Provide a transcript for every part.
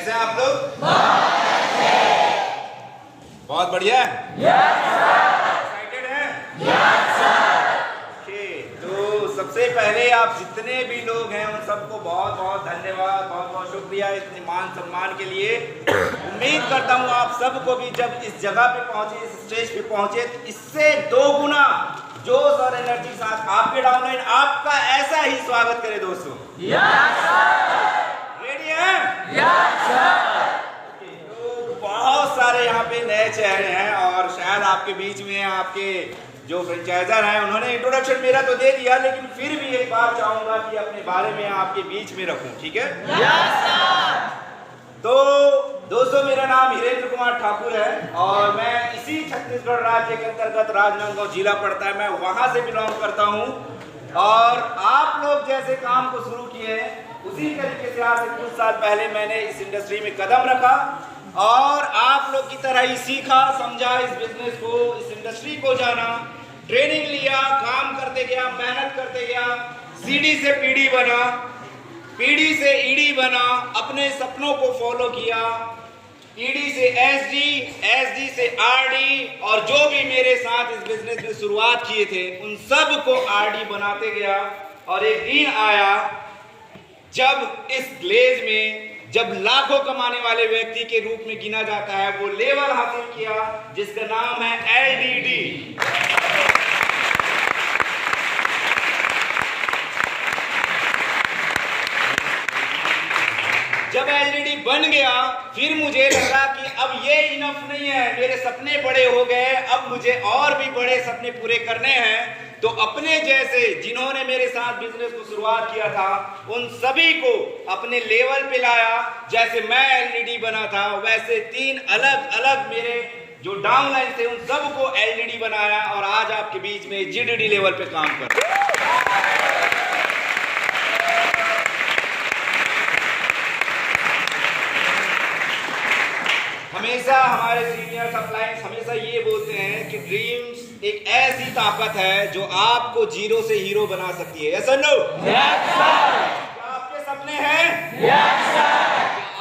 कैसे हैं आप लोग? बहुत बढ़िया। एक्साइटेड हैं? तो सबसे पहले आप जितने भी लोग हैं उन सबको बहुत बहुत धन्यवाद, बहुत बहुत शुक्रिया इतने मान सम्मान के लिए। उम्मीद करता हूँ आप सबको भी जब इस जगह पे पहुंचे, इस स्टेज पे पहुंचे, तो इससे 2 गुना जोश और एनर्जी साथ आपके डाउनलाइन आपका ऐसा ही स्वागत करे दोस्तों। रेडी हैं? तो बहुत सारे यहाँ पे नए चेहरे हैं और शायद आपके बीच में आपके जो फ्रेंचाइजर हैं उन्होंने इंट्रोडक्शन मेरा तो दे दिया, लेकिन फिर भी एक बार चाहूंगा कि अपने बारे में आपके बीच में रखूं, ठीक है? तो दोस्तों मेरा नाम हीरेंद्र कुमार ठाकुर है और मैं इसी छत्तीसगढ़ राज्य के अंतर्गत राजनांदगांव जिला पड़ता है, मैं वहां से बिलोंग करता हूं। और आप लोग जैसे काम को शुरू किए हैं उसी तरीके से आज से कुछ साल पहले मैंने इस इंडस्ट्री में कदम रखा और आप लोग की तरह ही सीखा, समझा इस बिजनेस को, इस इंडस्ट्री को जाना, ट्रेनिंग लिया, काम करते गया, मेहनत करते गया, सीढ़ी से पीढ़ी बना, पीढ़ी से ईडी बना, अपने सपनों को फॉलो किया, ईडी से एसडी, एसडी से आरडी और जो भी मेरे साथ इस बिजनेस में शुरुआत किए थे उन सब को आरडी बनाते गया। और एक दिन आया जब इस ग्लेज में जब लाखों कमाने वाले व्यक्ति के रूप में गिना जाता है, वो लेवल हासिल किया जिसका नाम है एलडीडी। जब एलडीडी बन गया फिर मुझे लगा कि अब ये इनफ नहीं है, मेरे सपने बड़े हो गए, अब मुझे और भी बड़े सपने पूरे करने हैं। तो अपने जैसे जिन्होंने मेरे साथ बिजनेस को शुरुआत किया था उन सभी को अपने लेवल पे लाया। जैसे मैं एलडीडी बना था वैसे 3 अलग अलग मेरे जो डाउनलाइन थे उन सबको एलडीडी बनाया और आज आपके बीच में जीडीडी लेवल पे काम कर रहा हूं। हमेशा हमारे सीनियर सप्लायर्स हमेशा ये बोलते हैं कि ड्रीम्स एक ऐसी ताकत है जो आपको जीरो से हीरो बना सकती है। ऐसा नो? क्या आपके सपने हैं? क्या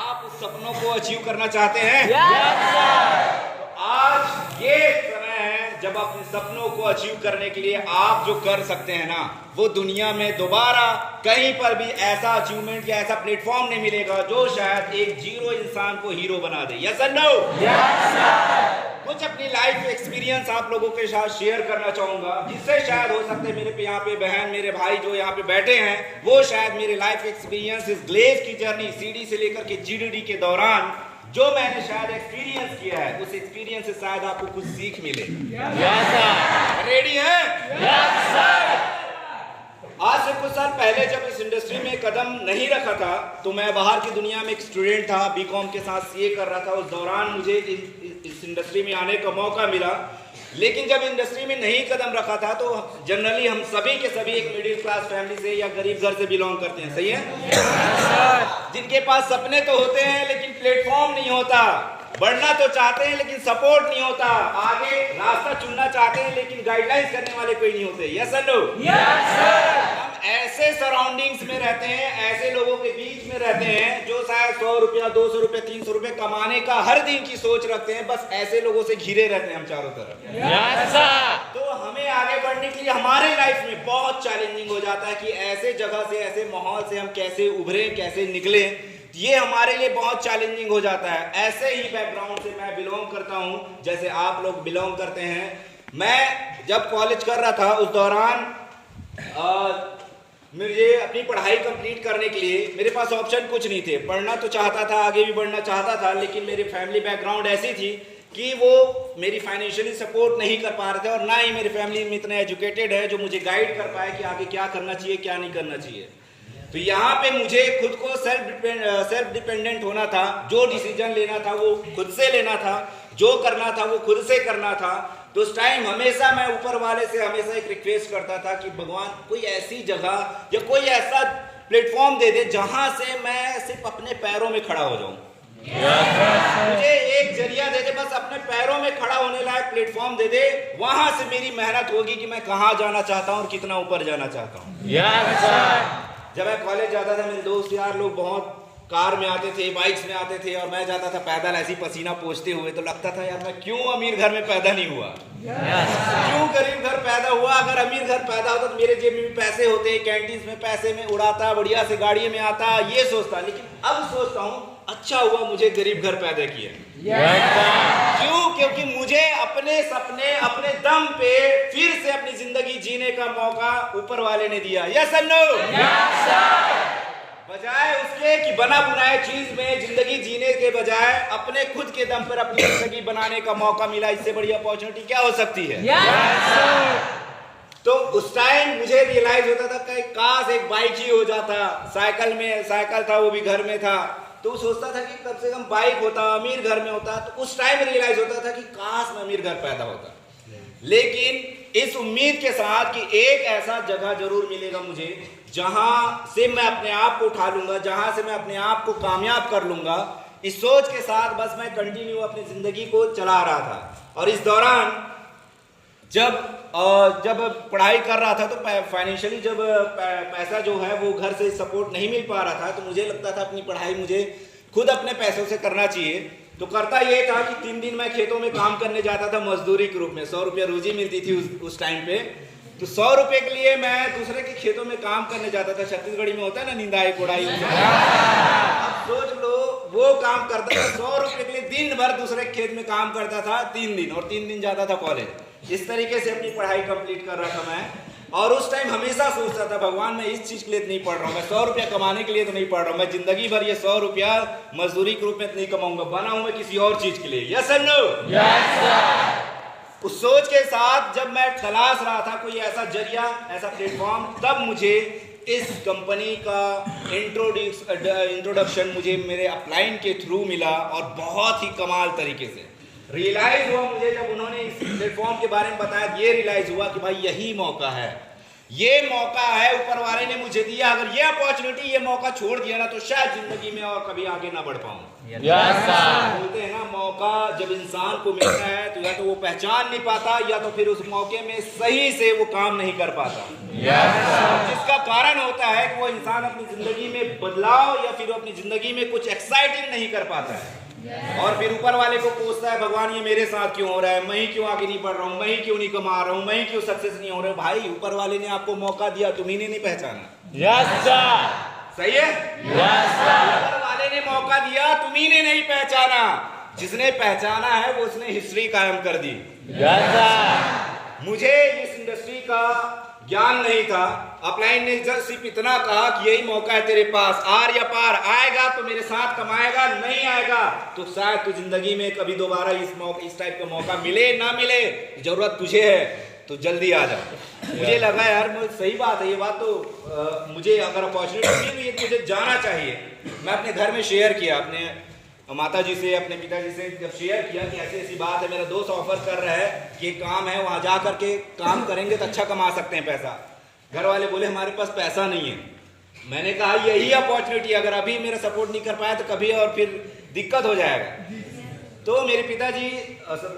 आप उस सपनों को अचीव करना चाहते हैं? तो आज ये समय है जब अपने सपनों को अचीव करने के लिए आप जो कर सकते हैं ना, वो दुनिया में दोबारा कहीं पर भी ऐसा अचीवमेंट या ऐसा प्लेटफॉर्म नहीं मिलेगा जो शायद एक जीरो इंसान को हीरो बना दे। यस और नो? कुछ अपनी लाइफ एक्सपीरियंस आप लोगों के साथ शेयर करना चाहूंगा जिससे शायद हो सकता है मेरे पे यहाँ पे बहन, मेरे भाई जो यहाँ पे बैठे हैं वो शायद मेरे लाइफ एक्सपीरियंस इस ग्लेज की जर्नी सीडी से लेकर के जीडीडी के दौरान जो मैंने शायद एक्सपीरियंस किया है उस एक्सपीरियंस से शायद आपको कुछ सीख मिले। रेडी है? आज से कुछ साल पहले जब इस इंडस्ट्री में कदम नहीं रखा था तो मैं बाहर की दुनिया में एक स्टूडेंट था, बीकॉम के साथ सीए कर रहा था। उस दौरान मुझे इस इंडस्ट्री में आने का मौका मिला, लेकिन जब इंडस्ट्री में नहीं कदम रखा था तो जनरली हम सभी के सभी एक मिडिल क्लास फैमिली से या गरीब घर से बिलोंग करते हैं, सही है? जिनके पास सपने तो होते हैं लेकिन प्लेटफॉर्म नहीं होता, बढ़ना तो चाहते हैं लेकिन सपोर्ट नहीं होता, आगे रास्ता चुनना चाहते हैं लेकिन गाइडलाइंस करने वाले कोई नहीं होते। यस और नो? हम ऐसे सराउंडिंग्स में रहते हैं, ऐसे लोगों के बीच में रहते हैं जो शायद 100 रुपया, 200 रुपया, 300 रुपया कमाने का हर दिन की सोच रखते हैं। बस ऐसे लोगों से घिरे रहते हैं हम चारों तरफ। तो हमें आगे बढ़ने के लिए हमारे लाइफ में बहुत चैलेंजिंग हो जाता है कि ऐसे जगह से, ऐसे माहौल से हम कैसे उभरे, कैसे निकले, ये हमारे लिए बहुत चैलेंजिंग हो जाता है। ऐसे ही बैकग्राउंड से मैं बिलोंग करता हूँ जैसे आप लोग बिलोंग करते हैं। मैं जब कॉलेज कर रहा था उस दौरान मुझे अपनी पढ़ाई कंप्लीट करने के लिए मेरे पास ऑप्शन कुछ नहीं थे। पढ़ना तो चाहता था, आगे भी बढ़ना चाहता था, लेकिन मेरी फैमिली बैकग्राउंड ऐसी थी कि वो मेरी फाइनेंशियली सपोर्ट नहीं कर पा रहे थे और ना ही मेरी फैमिली में इतने एजुकेटेड है जो मुझे गाइड कर पाए कि आगे क्या करना चाहिए, क्या नहीं करना चाहिए। तो यहाँ पे मुझे खुद को सेल्फ डिपेंडेंट होना था, जो डिसीजन लेना था वो खुद से लेना था, जो करना था वो खुद से करना था। तो उस टाइम हमेशा मैं ऊपर वाले से हमेशा एक रिक्वेस्ट करता था कि भगवान कोई ऐसी जगह या कोई ऐसा प्लेटफॉर्म दे दे जहां से मैं सिर्फ अपने पैरों में खड़ा हो जाऊं। मुझे एक जरिया दे दे, बस अपने पैरों में खड़ा होने लायक प्लेटफॉर्म दे दे, वहां से मेरी मेहनत होगी कि मैं कहां जाना चाहता हूं और कितना ऊपर जाना चाहता हूं। जब मैं कॉलेज जाता था मेरे दोस्त यार लोग बहुत कार में आते थे, बाइक्स में आते थे, और मैं जाता था पैदल ऐसी पसीना पोंछते हुए। तो लगता था यार मैं क्यों अमीर घर में पैदा नहीं हुआ, क्यों गरीब घर पैदा हुआ। अगर अमीर घर पैदा होता तो मेरे जेब में भी पैसे होते, कैंटीन में पैसे में उड़ाता, बढ़िया से गाड़ी में आता, ये सोचता। लेकिन अब सोचता हूँ अच्छा हुआ मुझे गरीब घर पैदा किया। क्यों? क्योंकि मुझे अपने सपने अपने दम पे फिर से अपनी जिंदगी जीने का मौका ऊपर वाले ने दिया। यस और नो? बजाय उसके कि बना बुनाए चीज में जिंदगी जीने के बजाय अपने खुद के दम पर अपनी जिंदगी बनाने का मौका मिला। इससे बड़ी अपॉर्चुनिटी क्या हो सकती है? तो उस टाइम मुझे रियलाइज होता था कि काश एक बाइक ही हो जाता। साइकिल था, वो भी घर में था। तो सोचता था कि कम से कम बाइक होता, अमीर घर में होता। तो उस टाइम रियलाइज होता था कि काश मैं अमीर घर पैदा होता। लेकिन इस उम्मीद के साथ कि एक ऐसा जगह जरूर मिलेगा मुझे जहां से मैं अपने आप को उठा लूंगा, जहां से मैं अपने आप को कामयाब कर लूंगा, इस सोच के साथ बस मैं कंटिन्यू अपनी जिंदगी को चला रहा था। और इस दौरान जब पढ़ाई कर रहा था तो फाइनेंशियली जब पैसा जो है वो घर से सपोर्ट नहीं मिल पा रहा था, तो मुझे लगता था अपनी पढ़ाई मुझे खुद अपने पैसों से करना चाहिए। तो करता ये था कि 3 दिन मैं खेतों में काम करने जाता था मजदूरी के रूप में। 100 रुपया रोजी मिलती थी उस टाइम पे। तो 100 रुपए के लिए मैं दूसरे के खेतों में काम करने जाता था। छत्तीसगढ़ी में होता है ना निंदाई कोड़ाई। अब सोच लो वो काम करता था 100 रुपए के लिए, दिन भर दूसरे खेत में काम करता था 3 दिन, और 3 दिन जाता था कॉलेज। इस तरीके से अपनी पढ़ाई कंप्लीट कर रहा था मैं। और उस टाइम हमेशा सोचता था भगवान मैं इस चीज के लिए नहीं पढ़ रहा हूँ, मैं 100 रुपया कमाने के लिए तो नहीं पढ़ रहा हूँ, मैं जिंदगी भर ये 100 रुपया मजदूरी के रूप में नहीं कमाऊंगा, बना हूं मैं किसी और चीज के लिए। यस और नो? Yes sir. उस सोच के साथ जब मैं तलाश रहा था कोई ऐसा जरिया, ऐसा प्लेटफॉर्म, तब मुझे इस कंपनी का इंट्रोडक्शन मुझे मेरे अपलाइन के थ्रू मिला। और बहुत ही कमाल तरीके से रियलाइज हुआ मुझे जब उन्होंने इस प्लेटफॉर्म के बारे में बताया। ये रियलाइज हुआ कि भाई यही मौका है, ये मौका है ऊपर वाले ने मुझे दिया। अगर ये अपॉर्चुनिटी, ये मौका छोड़ दिया ना तो शायद जिंदगी में और कभी आगे ना बढ़ पाऊं। बोलते हैं ना मौका जब इंसान को मिलता है तो या तो वो पहचान नहीं पाता, या तो फिर उस मौके में सही से वो काम नहीं कर पाता। जिसका कारण होता है कि वो इंसान अपनी जिंदगी में बदलाव या फिर अपनी जिंदगी में कुछ एक्साइटिंग नहीं कर पाता है। और फिर ऊपर वाले को पूछता है भगवान ये मेरे साथ क्यों हो रहा है, मैं ही क्यों आगे नहीं बढ़ रहा हूँ, मैं ही क्यों नहीं कमा रहा हूँ, मैं ही क्यों सक्सेस नहीं हो रहा। भाई ऊपर वाले ने आपको मौका दिया, तुम्ही ने नहीं पहचाना। Yes sir. सही है? Yes sir. ऊपर वाले ने मौका दिया, तुम्ही ने नहीं पहचाना। जिसने पहचाना है वो उसने हिस्ट्री कायम कर दी। Yes sir. मुझे इस इंडस्ट्री का ज्ञान नहीं था। अपलाइन ने सिर्फ इतना कहा कि यही मौका है तेरे पास, आर या पार, आएगा तो मेरे साथ कमाएगा, नहीं आएगा तो शायद तू जिंदगी में कभी दोबारा इस टाइप का मौका मिले ना मिले, जरूरत तुझे है तो जल्दी आ जा। मुझे लगा यार सही बात है ये बात, तो मुझे अगर अपॉर्चुनिटी मिली तो मुझे जाना चाहिए। मैं अपने घर में शेयर किया, अपने माता जी से, अपने पिताजी से जब शेयर किया कि ऐसी ऐसी बात है, मेरा दोस्त ऑफर कर रहा है कि ये काम है, वहाँ जा करके काम करेंगे तो अच्छा कमा सकते हैं पैसा। घर वाले बोले हमारे पास पैसा नहीं है। मैंने कहा यही अपॉर्चुनिटी, अगर अभी मेरा सपोर्ट नहीं कर पाया तो कभी और फिर दिक्कत हो जाएगा। तो मेरे पिताजी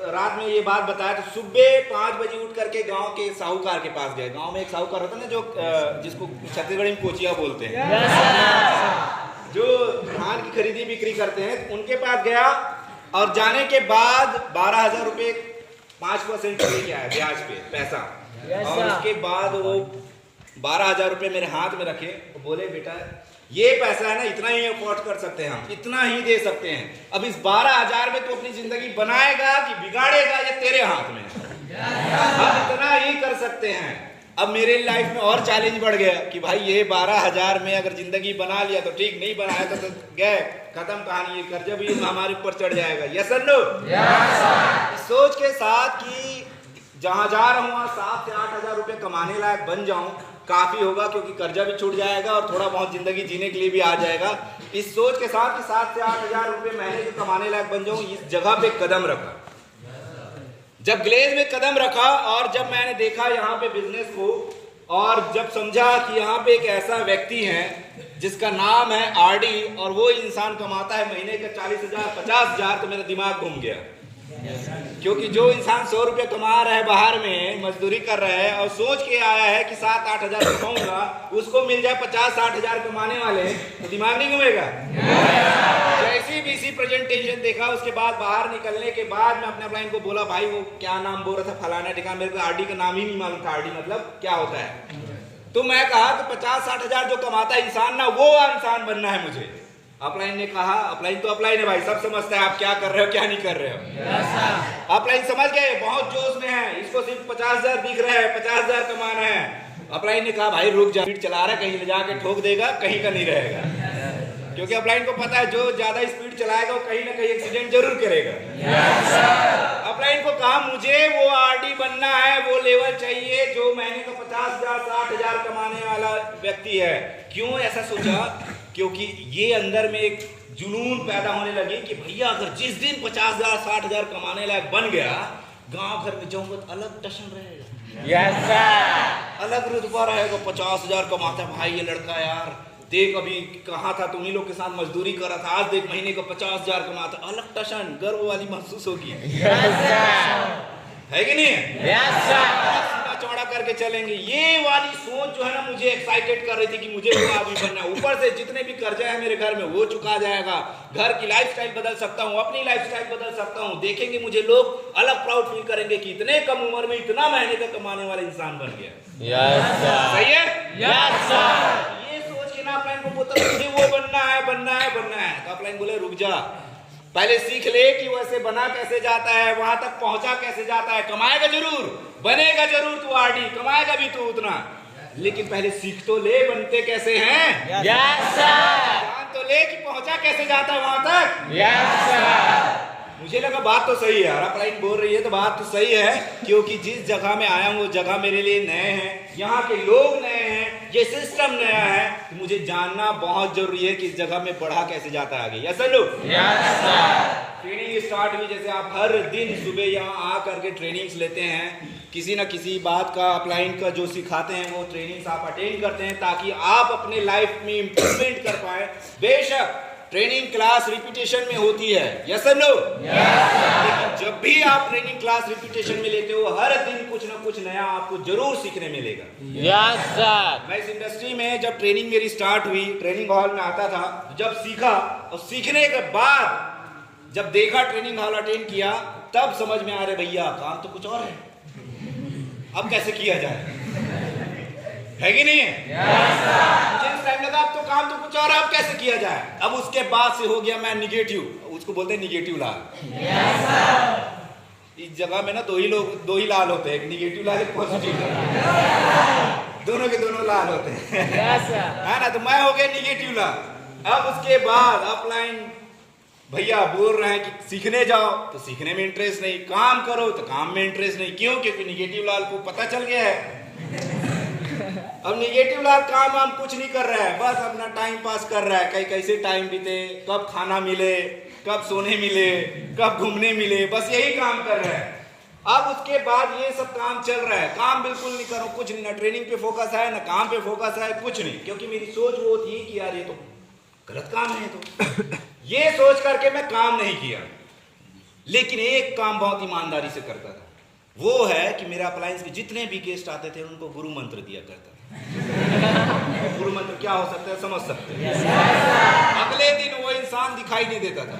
रात में ये बात बताया तो सुबह 5 बजे उठ करके गांव के साहूकार के पास गए। गांव में एक साहूकार होता है ना जो जिसको छत्तीसगढ़ी में कोचिया बोलते हैं, जो धान की खरीदी बिक्री करते हैं, उनके पास गया। और जाने के बाद 12,000 रुपये 5% लेके आया ब्याज पे पैसा। और उसके बाद वो 12,000 रुपये मेरे हाथ में रखे, वो बोले बेटा ये पैसा है ना, इतना ही अफोर्ड कर सकते हैं हम, इतना ही दे सकते हैं। अब इस 12,000 में तो अपनी जिंदगी बनाएगा कि बिगाड़ेगा ये तेरे हाथ में, हम इतना ही कर सकते हैं। अब मेरे लाइफ में और चैलेंज बढ़ गया कि भाई ये 12,000 में अगर जिंदगी बना लिया तो ठीक, नहीं बनाया तो गए, खत्म कहानी, ये कर्जा भी हमारे ऊपर चढ़ जाएगा। यस और नो? इस सोच के साथ कि जहां जा रहा हूँ वहां 7 से 8,000 रुपये कमाने लायक बन जाऊं काफी होगा, क्योंकि कर्जा भी छूट जाएगा और थोड़ा बहुत जिंदगी जीने के लिए भी आ जाएगा। इस सोच के साथ कि 7 से 8,000 रुपये महीने के कमाने लायक बन जाऊं, इस जगह पे कदम रखा। जब ग्लेज में कदम रखा और जब मैंने देखा यहाँ पे बिजनेस को, और जब समझा कि यहाँ पे एक ऐसा व्यक्ति है जिसका नाम है आरडी और वो इंसान कमाता है महीने का 40,000 50,000, तो मेरा दिमाग घूम गया। क्योंकि जो इंसान 100 रुपये कमा रहा है बाहर में, मजदूरी कर रहा है और सोच के आया है कि 7-8 हजार कमाऊंगा, उसको मिल जाए 50-60 हजार कमाने वाले, तो दिमाग नहीं घूमेगा। जैसी बीसी प्रेजेंटेशन देखा, उसके बाद बाहर निकलने के बाद मैं अपने क्लाइंट को बोला, भाई वो क्या नाम बोल रहा था, फलाना ठिकाना, मेरे को आरडी का नाम ही नहीं मालूम था, आरडी मतलब क्या होता है। तो मैं कहा तो 50-60 हजार जो कमाता है इंसान ना, वो इंसान बनना है मुझे। अपलाइन ने कहा, अपलाइन तो अपलाइन है भाई, सब समझता है आप क्या कर रहे हो क्या नहीं कर रहे हो। अपलाइन समझ गए, बहुत जोश में है, इसको सिर्फ 50 हजार दिख रहा है, 50 हजार कमाना है। अपलाइन ने कहा भाई रुक जा, स्पीड चला रहा है, कहीं ले जाके ठोक देगा, कहीं का नहीं रहेगा। क्योंकि अपलाइन को पता है जो ज्यादा स्पीड चलाएगा वो कहीं ना कहीं एक्सीडेंट जरूर करेगा। अपलाइन को कहा मुझे वो आरडी बनना है, वो लेवल चाहिए जो महीने का 50,000-60 हजार कमाने वाला व्यक्ति है। क्यों ऐसा सोचा? क्योंकि ये अंदर में एक जुनून पैदा होने लगी कि भैया अगर जिस दिन 50,000-60 हजार कमाने लायक बन गया, गांव घर में जाऊंगा तो अलग टशन रहेगा, अलग रुतबा रहेगा। 50 हजार कमाता है भाई ये लड़का, यार देख अभी कहाँ था, तुम्ही लोग के साथ मजदूरी कर रहा था, आज देख महीने का 50 हजार कमाता, अलग टशन, गर्व वाली महसूस होगी, है कि नहीं? चौड़ा करके चलेंगे। ये वाली सोच जो है ना मुझे एक्साइटेड कर रही थी कि मुझे वो आदमी बनना है। ऊपर से जितने भी कर्जा है मेरे घर में वो चुका जाएगा, घर की लाइफस्टाइल बदल सकता हूँ, अपनी लाइफस्टाइल बदल सकता हूँ, देखेंगे मुझे लोग अलग प्राउड फील करेंगे कि इतने कम उम्र में इतना महीने का कमाने वाला इंसान बन गया। सही है? ये सोच के ना अपलाइन को बोलता मुझे वो बनना है, बनना है, बनना है। तो अपलाइन बोले रुक जा, पहले सीख ले कि वैसे बना कैसे जाता है, वहां तक पहुंचा कैसे जाता है। कमाएगा जरूर, बनेगा जरूर तू आरडी, कमाएगा भी तू उतना, लेकिन पहले सीख तो ले बनते कैसे हैं। जान तो ले कि पहुंचा कैसे जाता है वहां तक। मुझे लगा बात तो सही है, अपलाइन बोल रही है तो बात तो सही है, क्योंकि जिस जगह में आया हूँ वो जगह मेरे लिए नए हैं, यहाँ के लोग नए हैं, ये सिस्टम नया है, तो मुझे जानना बहुत जरूरी है कि इस जगह में बढ़ा कैसे जाता है आगे। यस लोग ट्रेनिंग स्टार्ट हुई, जैसे आप हर दिन सुबह यहाँ आ करके ट्रेनिंग्स लेते हैं, किसी ना किसी बात का अपलाइन का जो सिखाते हैं वो ट्रेनिंग्स आप अटेंड करते हैं ताकि आप अपने लाइफ में इम्प्रूवमेंट कर पाए। बेशक ट्रेनिंग क्लास रिपीटेशन में होती है, यस नो, लेकिन जब भी आप ट्रेनिंग क्लास रिपीटेशन में लेते हो हर दिन कुछ ना कुछ नया आपको जरूर सीखने मिलेगा। Yes sir. मैं इस इंडस्ट्री में जब ट्रेनिंग मेरी स्टार्ट हुई, ट्रेनिंग हॉल में आता था, जब सीखा और सीखने के बाद जब देखा ट्रेनिंग हॉल अटेंड किया, तब समझ में आ रहे भैया काम तो कुछ और है, अब कैसे किया जाए, है कि नहीं है? मुझे इस टाइम लगा अब तो काम तो कुछ और, अब कैसे किया जाए। अब उसके बाद से हो गया मैं निगेटिव, उसको बोलते हैं निगेटिव लाल। इस जगह में ना दो ही लाल होते हैं, एक निगेटिव लाल, एक पॉजिटिव लाल, दोनों के दोनों लाल होते हैं, है ना। तो मैं हो गया निगेटिव लाल। अब उसके बाद अपलाइन भैया बोल रहे हैं कि सीखने जाओ तो सीखने में इंटरेस्ट नहीं, काम करो तो काम में इंटरेस्ट नहीं। क्यों? क्योंकि निगेटिव लाल को पता चल गया है अब निगेटिव लाल काम वाम कुछ नहीं कर रहा है, बस अपना टाइम पास कर रहा है, कहीं कैसे टाइम बीते, कब खाना मिले, कब सोने मिले, कब घूमने मिले, बस यही काम कर रहा है। अब उसके बाद ये सब काम चल रहा है, काम बिल्कुल नहीं करो, कुछ नहीं, ना ट्रेनिंग पे फोकस है, ना काम पे फोकस है, कुछ नहीं, क्योंकि मेरी सोच वो थी कि यार ये तो गलत काम है, तो ये सोच करके मैं काम नहीं किया। लेकिन एक काम बहुत ईमानदारी से करता था, वो है कि मेरा अप्लायंस के जितने भी गेस्ट आते थे उनको गुरु मंत्र दिया करता था। गुरु मंत्र क्या हो सकता है समझ सकते हैं? अगले दिन वो इंसान दिखाई नहीं देता था।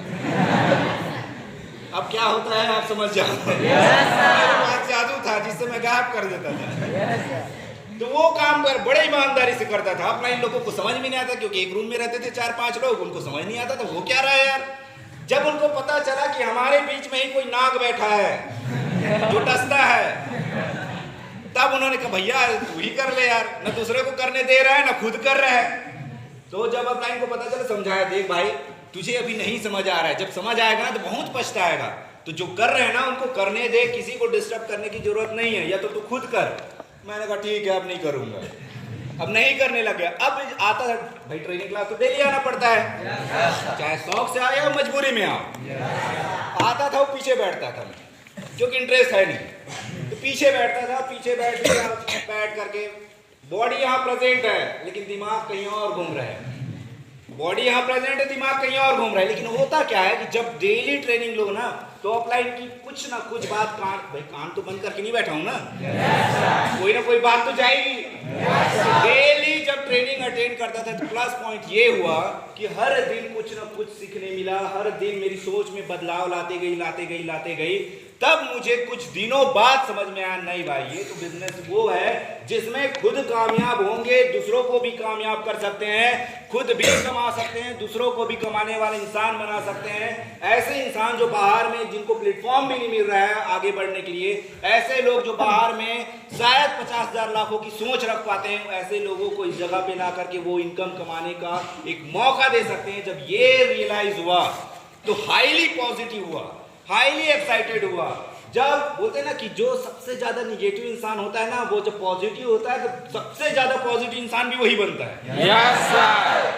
अब क्या होता है आप समझ जाओ। मेरे पास जादू था जिससे मैं गायब कर देता था। तो वो काम बड़े ईमानदारी से करता था। अपना इन लोगों को समझ में नहीं आता, क्योंकि एक रूम में रहते थे 4-5 लोग, उनको समझ नहीं आता था वो क्या रहा है यार। जब उनको पता चला कि हमारे बीच में ही कोई नाग बैठा है जो डसता है, तब उन्होंने कहा भैया तू ही कर ले यार, न दूसरे को करने दे रहा है न खुद कर रहा है। तो जब अपना इनको पता चला, समझाया, देख भाई तुझे अभी नहीं समझ आ रहा है, जब समझ आएगा ना तो बहुत पछताएगा। तो जो कर रहे हैं ना उनको करने दे, किसी को डिस्टर्ब करने की जरूरत नहीं है, या तो तू खुद कर। मैंने कहा ठीक है अब नहीं करूंगा, अब नहीं करने लग गया। अब आता था भाई ट्रेनिंग क्लास तो डेली आना पड़ता है, चाहे शौक से आया मजबूरी में आओ। आता था वो पीछे बैठता था, क्योंकि इंटरेस्ट है नहीं, तो पीछे बैठता था। पीछे बैठ करके बॉडी यहाँ प्रेजेंट है लेकिन दिमाग कहीं और घूम रहा है। बॉडी यहाँ प्रेजेंट है, दिमाग कहीं और घूम रहा है। लेकिन होता क्या है कि जब डेली ट्रेनिंग लो ना, तो अपलाइन की कुछ ना कुछ बात, कान भाई कान तो बंद करके नहीं बैठा हूं ना, कोई ना कोई बात तो जाएगी। डेली जब ट्रेनिंग अटेंड करता था तो प्लस पॉइंट ये हुआ कि हर दिन कुछ ना कुछ सीखने मिला, हर दिन मेरी सोच में बदलाव लाते गई। तब मुझे कुछ दिनों बाद समझ में आया, नहीं भाई ये तो बिजनेस वो है जिसमें खुद कामयाब होंगे, दूसरों को भी कामयाब कर सकते हैं, खुद भी कमा सकते हैं, दूसरों को भी कमाने वाले इंसान बना सकते हैं। ऐसे इंसान जो बाहर में, जिनको प्लेटफॉर्म भी नहीं मिल रहा है आगे बढ़ने के लिए, ऐसे लोग जो बाहर में शायद 50,000 लाखों की सोच रख पाते हैं, ऐसे लोगों को इस जगह पे ला करके वो इनकम कमाने का एक मौका दे सकते हैं। जब ये रियलाइज हुआ तो हाईली पॉजिटिव हुआ, हाईली एक्साइटेड हुआ। जब बोलते हैं ना कि जो सबसे ज्यादा निगेटिव इंसान होता है ना, वो जब पॉजिटिव होता है तो सबसे ज्यादा पॉजिटिव इंसान भी वही बनता है। Yes sir.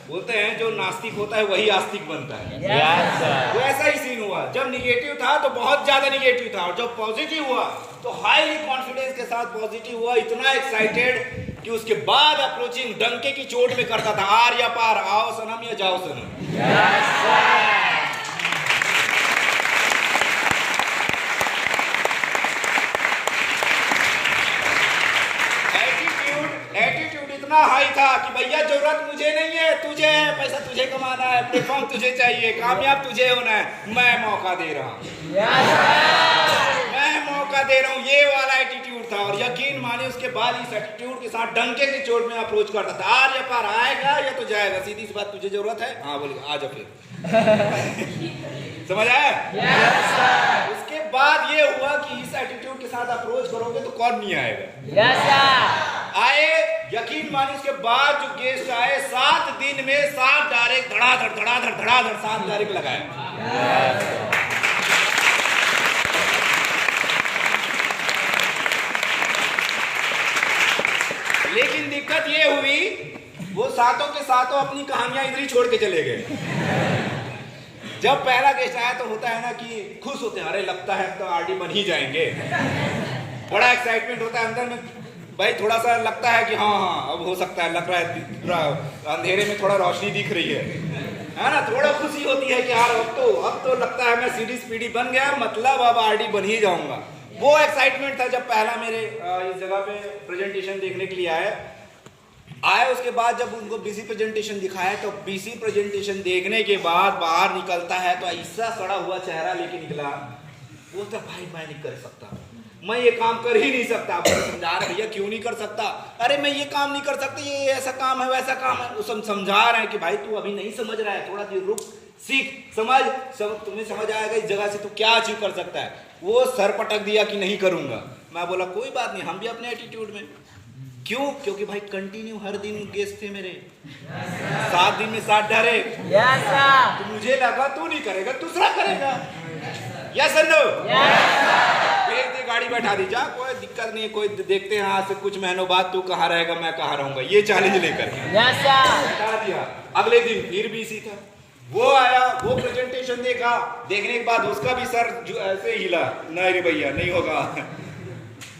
बोलते हैं जो नास्तिक होता है वही आस्तिक बनता है। Yes sir. तो ऐसा ही सीन हुआ, जब निगेटिव था तो बहुत ज्यादा निगेटिव था, और जब पॉजिटिव हुआ तो हाईली कॉन्फिडेंस के साथ पॉजिटिव हुआ, इतना एक्साइटेड कि उसके बाद अप्रोचिंग डंके की चोट में करता था, आर या पार, आओ सनम या जाओ सनम। Yes sir. एटीट्यूड इतना हाई था कि भैया जरूरत मुझे नहीं है, तुझे है, पैसा तुझे कमाना है, प्लेटफॉर्म तुझे चाहिए, कामयाब तुझे होना है, मैं मौका दे रहा हूँ, मैं मौका दे रहा हूँ, ये वाला एटीट्यूड था। और यकीन माने उसके बाद इस एटीट्यूड के साथ डंके की चोट में अप्रोच करता था, आर या पार, आएगा या तो जाएगा, सीधी सी बात, तुझे जरूरत है, हाँ बोलेगा आ जा फिर। समझ आया? Yes sir. उसके बाद ये हुआ कि इस एटीट्यूड के साथ अप्रोच करोगे तो कौन नहीं आएगा। Yes sir. आए, यकीन मानिए उसके बाद जो गेस्ट आए 7 दिन में 7 डायरेक्ट धड़ाधड़ 7 डायरेक्ट लगाए। लेकिन दिक्कत ये हुई, वो सातों के सातों अपनी कहानियां इधर ही छोड़ के चले गए। जब पहला गेस्ट आया तो होता है ना कि खुश होते हैं, अरे लगता है तो आरडी बन ही जाएंगे, बड़ा एक्साइटमेंट होता है अंदर में भाई, थोड़ा सा लगता है कि हाँ अब हो सकता है, लग रहा है पूरा अंधेरे में थोड़ा रोशनी दिख रही है ना, थोड़ा खुशी होती है कि यार अब तो लगता है मैं सीडी स्पीडी बन गया, मतलब अब आरडी बन ही जाऊंगा। वो एक्साइटमेंट था जब पहला मेरे इस जगह पे प्रेजेंटेशन देखने के लिए आए। उसके बाद जब उनको बीसी प्रेजेंटेशन दिखाया तो बीसी प्रेजेंटेशन देखने के बाद बाहर निकलता है तो ऐसा सड़ा हुआ चेहरा लेके निकला, बोलता भाई मैं नहीं कर सकता, मैं ये काम कर ही नहीं सकता। समझा रहे भैया क्यों नहीं कर सकता, अरे मैं ये काम नहीं कर सकता, ये ऐसा काम है वैसा काम है। वो समझा रहे हैं कि भाई तू अभी नहीं समझ रहा है, थोड़ा देर रुक, सीख, समझ, तुम्हें समझ आएगा इस जगह से तू क्या अचीव कर सकता है। वो सर पटक दिया कि नहीं करूंगा। मैं बोला कोई बात नहीं, हम भी अपने एटीट्यूड में। क्यों? क्योंकि भाई कंटिन्यू हर दिन गेस्ट थे मेरे, 7 दिन में 7 डायरेक्ट। तो मुझे लगा तू नहीं करेगा, दूसरा करेगा। यस और नो? भेज दे, गाड़ी बैठा दी, जा, कोई दिक्कत नहीं है, कोई देखते हैं आज से कुछ महीनों बाद तू कहाँ रहेगा मैं कहाँ रहूंगा, ये चैलेंज लेकर बैठा दिया। अगले दिन फिर बीसी था, वो आया, वो प्रेजेंटेशन देखा, देखने के बाद उसका भी सर ऐसे हिला, नहीं रे भैया नहीं होगा।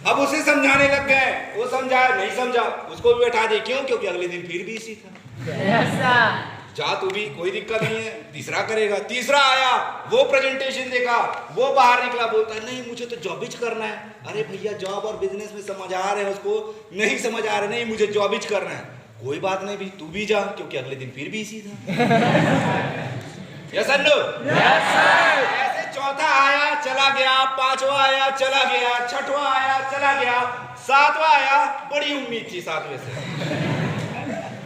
अब उसे समझाने लग गए, वो समझाया, नहीं समझा, उसको भी बैठा दी। क्यों? क्योंकि अगले दिन फिर भी इसी था। जा तू भी, कोई दिक्कत नहीं है, तीसरा करेगा। तीसरा आया, वो प्रेजेंटेशन देखा, वो बाहर निकला, बोलता है नहीं मुझे तो जॉबिज करना है। अरे भैया जॉब और बिजनेस में समझ आ रहे हैं उसको, नहीं समझ आ रहे, नहीं मुझे जॉबिज करना है। कोई बात नहीं भी, तू भी जा, क्योंकि अगले दिन फिर भी इसी था। Yes sir, no? Yes sir. ऐसे चौथा आया चला गया, 5वां आया चला गया, 6वां आया चला गया, 7वां आया, बड़ी उम्मीद थी 7वें से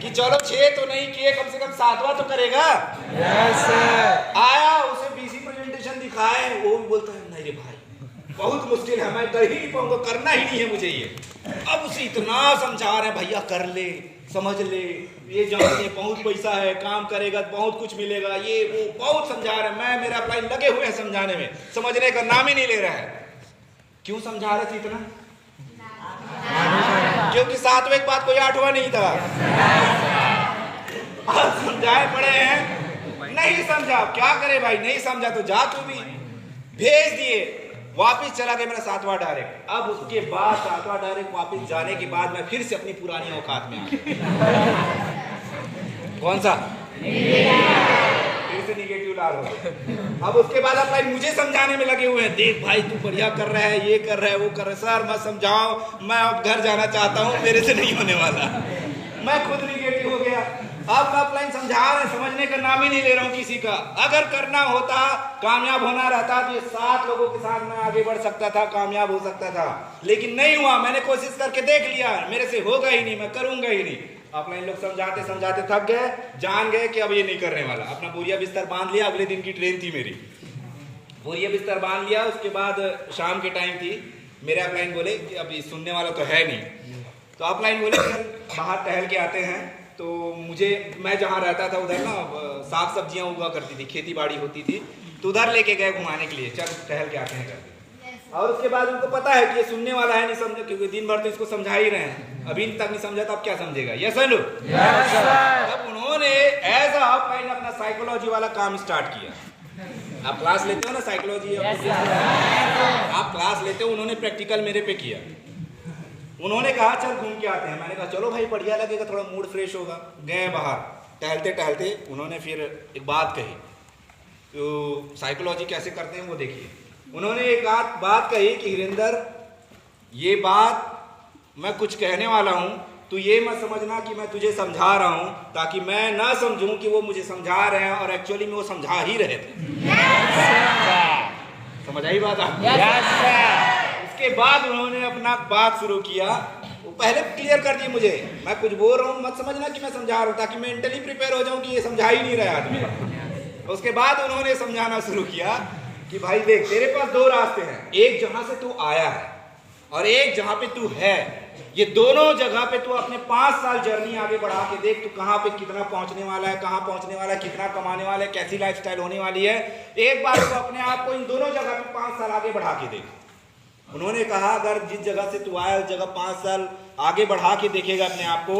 कि चलो 6 तो नहीं किए, कम से कम 7वां तो करेगा। Yes sir. आया, उसे बीसी प्रेजेंटेशन दिखाए, वो भी बोलता है नहीं रे भाई बहुत मुश्किल है, मैं कर ही नहीं पाऊंगा, करना ही नहीं है मुझे ये। अब उसे इतना समझा रहे भैया कर ले, समझ ले, ये जानते हैं बहुत पैसा है, काम करेगा बहुत कुछ मिलेगा, ये वो बहुत समझा रहे हैं। मैं, मेरा अपलाइन लगे हुए हैं समझाने में, समझने का नाम ही नहीं ले रहा है। क्यों समझा रहे थे इतना? क्योंकि 7वें के बाद कोई 8वां नहीं था। समझाए पड़े हैं, नहीं समझा, क्या करे भाई, नहीं समझा तो जा तू भी। भेज दिए, वापिस चला गया मेरा 7वां डायरेक्ट। अब उसके बाद 7वां डायरेक्ट वापिस जाने के बाद मैं फिर से अपनी पुरानी औकात में आ गया। कौन सा? फिर से निगेटिव लाल हो गया। अब उसके बाद आप मुझे समझाने में लगे हुए हैं, देख भाई तू बढ़िया कर रहा है, ये कर रहा है, वो कर रहा है, सर मत समझाओ, मैं अब घर जाना चाहता हूँ, मेरे से नहीं होने वाला। मैं खुद निगेटिव हो गया। अब मैं अपलाइन समझा रहे, समझने का नाम ही नहीं ले रहा हूँ किसी का। अगर करना होता, कामयाब होना रहता तो ये 7 लोगों के साथ मैं आगे बढ़ सकता था, कामयाब हो सकता था, लेकिन नहीं हुआ। मैंने कोशिश करके देख लिया, मेरे से होगा ही नहीं, मैं करूंगा ही नहीं। अपलाइन लोग समझाते समझाते थक गए, जान गए कि अब ये नहीं करने वाला। अपना बोरिया बिस्तर बांध लिया, अगले दिन की ट्रेन थी मेरी, बोरिया बिस्तर बांध लिया। उसके बाद शाम के टाइम थी, मेरे अपलाइन बोले कि अभी सुनने वाला तो है नहीं, तो अपलाइन बोले बाहर टहल के आते हैं। तो मैं जहाँ रहता था उधर ना साग सब्जियाँ उगा करती थी, खेती बाड़ी होती थी, तो उधर लेके गए घुमाने के लिए, चल टहल के आते हैं करके। और उसके बाद उनको पता है कि ये सुनने वाला है नहीं, समझे, क्योंकि दिन भर तो इसको समझा ही रहे हैं, अभी तक नहीं समझा तो अब क्या समझेगा। Yes sir. तब उन्होंने एज अपलाइन अपना साइकोलॉजी वाला काम स्टार्ट किया। आप क्लास लेते हो ना साइकोलॉजी, आप क्लास लेते हो, उन्होंने प्रैक्टिकल मेरे पे किया। उन्होंने कहा चल घूम के आते हैं। मैंने कहा चलो भाई बढ़िया लगेगा, थोड़ा मूड फ्रेश होगा। गए बाहर टहलते टहलते, उन्होंने फिर एक बात कही, तो साइकोलॉजी कैसे करते हैं वो देखिए। उन्होंने एक बात कही कि हिरेंद्र, ये बात मैं कुछ कहने वाला हूँ, तो ये मत समझना कि मैं तुझे समझा रहा हूँ, ताकि मैं ना समझूं कि वो मुझे समझा रहे हैं और एक्चुअली में वो समझा ही रहे थे। समझ आई बात आप? उसके बाद उन्होंने अपना बात शुरू किया। वो पहले क्लियर कर दिए मुझे, मैं कुछ बोल रहा हूँ मत समझना कि मैं समझा रहा हूँ, ताकि मैं मेंटली प्रिपेयर हो जाऊँ कि ये समझा ही नहीं रहा आदमी। उसके बाद उन्होंने समझाना शुरू किया कि भाई देख, तेरे पास 2 रास्ते हैं, एक जहां से तू आया है और एक जहां पे तू है। ये दोनों जगह पे तू अपने 5 साल जर्नी आगे बढ़ा के देख, तू कहाँ पे कितना पहुंचने वाला है, कहाँ पहुंचने वाला है, कितना कमाने वाला है, कैसी लाइफस्टाइल होने वाली है। एक बार तो अपने आप को इन दोनों जगह पे 5 साल आगे बढ़ा के देख। उन्होंने कहा अगर जिस जगह से तू आया उस जगह 5 साल आगे बढ़ा के देखेगा अपने आप को,